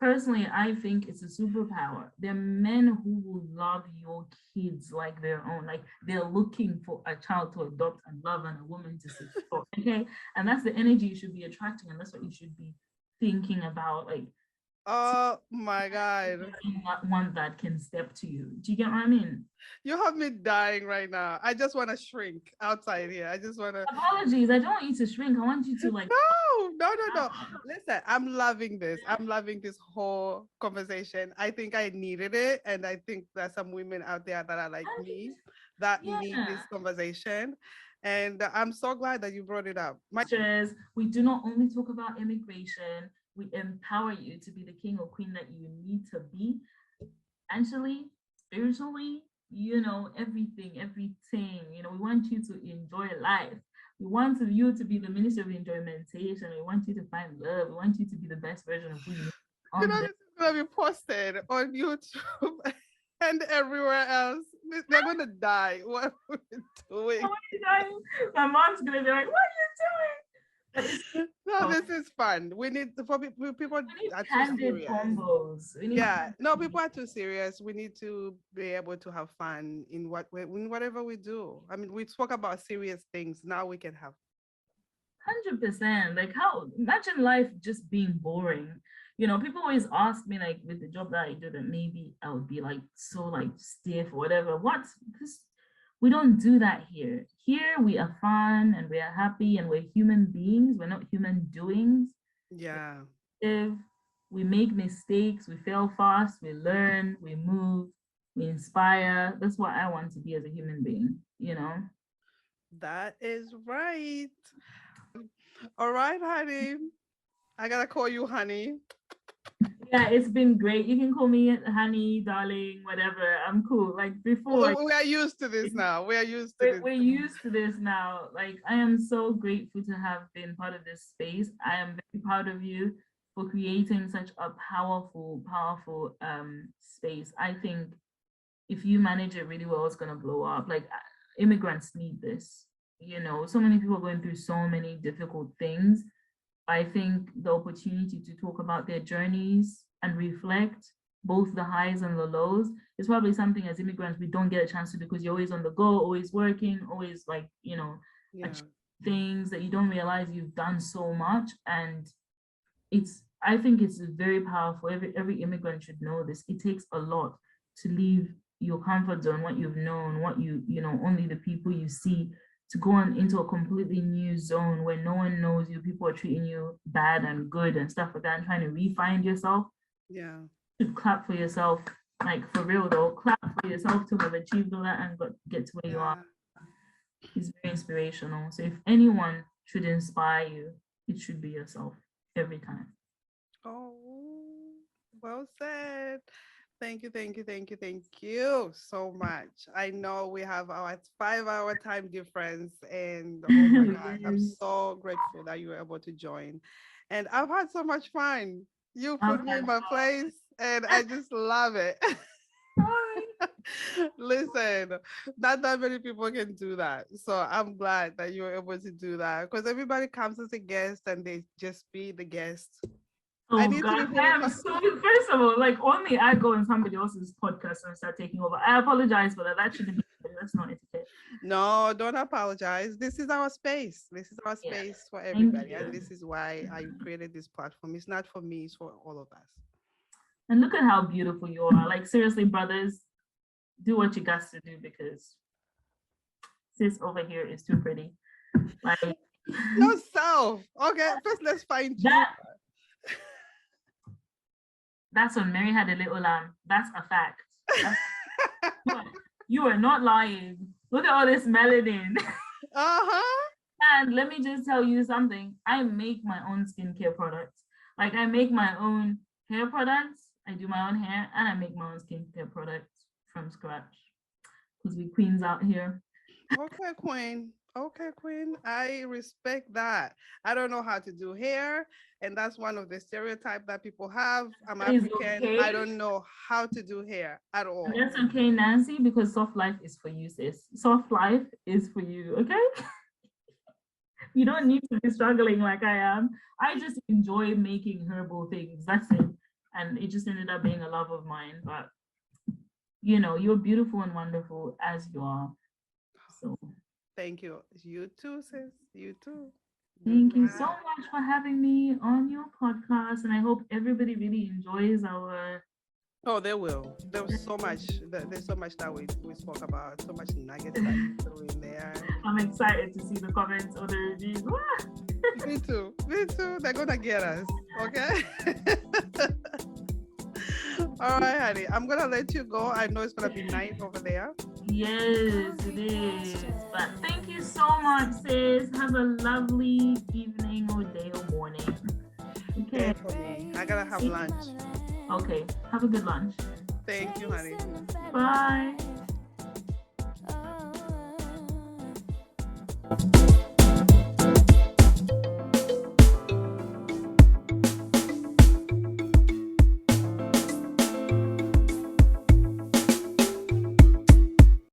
Personally, I think it's a superpower. There are men who will love your kids like their own. Like they're looking for a child to adopt and love and a woman to support. Okay. And that's the energy you should be attracting. And that's what you should be thinking about. Like, oh my God. One that can step to you. Do you get what I mean? You have me dying right now. I just want to shrink outside here. I just want to. Apologies. I don't want you to shrink. I want you to like. No. Listen, I'm loving this. I'm loving this whole conversation. I think I needed it. And I think there's some women out there that are like me that need this conversation. And I'm so glad that you brought it up. We do not only talk about immigration. We empower you to be the king or queen that you need to be, financially, spiritually, everything. We want you to enjoy life. We want you to be the minister of enjoymentation. We want you to find love. We want you to be the best version of who you are. This is going to be posted on YouTube and everywhere else. They're going to die. What are we doing? My mom's going to be like, "What are you doing?" No, this is fun. We need people are too serious. People are too serious. We need to be able to have fun in whatever we do. I mean, we talk about serious things. Now we can have 100%. Like, imagine life just being boring. People always ask me, like, with the job that I do, that maybe I would be like so like stiff or whatever. Because we don't do that here. Here we are fun and we are happy and we're human beings. We're not human doings. Yeah. If we make mistakes, we fail fast, we learn, we move, we inspire. That's what I want to be as a human being, That is right. All right, honey. I gotta call you honey. Yeah, it's been great. You can call me honey, darling, whatever. I'm cool. Like before, We are used to this now. We are used to this. we're used to this now. Like I am so grateful to have been part of this space. I am very proud of you for creating such a powerful space. I think if you manage it really well, it's gonna blow up. Like immigrants need this. You know, so many people are going through so many difficult things. I think the opportunity to talk about their journeys and reflect both the highs and the lows is probably something as immigrants we don't get a chance to do because you're always on the go, always working, always like, you know, Yeah. things that you don't realize you've done so much. And I think it's very powerful. Every immigrant should know this. It takes a lot to leave your comfort zone, what you've known, what you know, only the people you see, to go on into a completely new zone where no one knows you, people are treating you bad and good and stuff like that, and trying to re-find yourself. Yeah. You should clap for yourself, like for real though, clap for yourself to have achieved all that and get to where you are. It's very inspirational. So if anyone should inspire you, it should be yourself every time. Oh, well said. Thank you so much. I know we have our 5-hour time difference, and oh my God, I'm so grateful that you were able to join. And I've had so much fun. You put me in my place, and I just love it. Listen, not that many people can do that. So I'm glad that you were able to do that, because everybody comes as a guest and they just be the guest. Oh God, first of all, like only I go on somebody else's podcast and start taking over. I apologize for that. That shouldn't be. That's not etiquette. No, don't apologize. This is our space. This is our space for everybody. And this is why I created this platform. It's not for me, it's for all of us. And look at how beautiful you are. Like seriously, brothers, do what you got to do, because sis over here is too pretty. Like yourself. Okay, first let's find you. That's when Mary had a little lamb. That's a fact. You are not lying. Look at all this melanin. And let me just tell you something. I make my own skincare products. Like I make my own hair products. I do my own hair, and I make my own skincare products from scratch. Because we queens out here. Okay, queen. Okay, queen. I respect that. I don't know how to do hair, and that's one of the stereotypes that people have. I'm African. Okay. I don't know how to do hair at all. And that's okay, Nancy, because soft life is for you, sis. Soft life is for you, okay? You don't need to be struggling like I am. I just enjoy making herbal things. That's it. And it just ended up being a love of mine. But, you know, you're beautiful and wonderful as you are. So thank you. You too, sis. You too. Thank you so much for having me on your podcast. And I hope everybody really enjoys our... Oh, they will. There's so much. There's so much that we spoke about. So much nuggets that you threw in there. I'm excited to see the comments or the reviews. Me too. Me too. They're going to get us. Okay? All right, honey. I'm going to let you go. I know it's going to be night over there. Yes, it is. But thank you so much, sis. Have a lovely evening or day or morning. Okay. For me. I got to have lunch. Okay. Have a good lunch. Thank you, honey. Bye.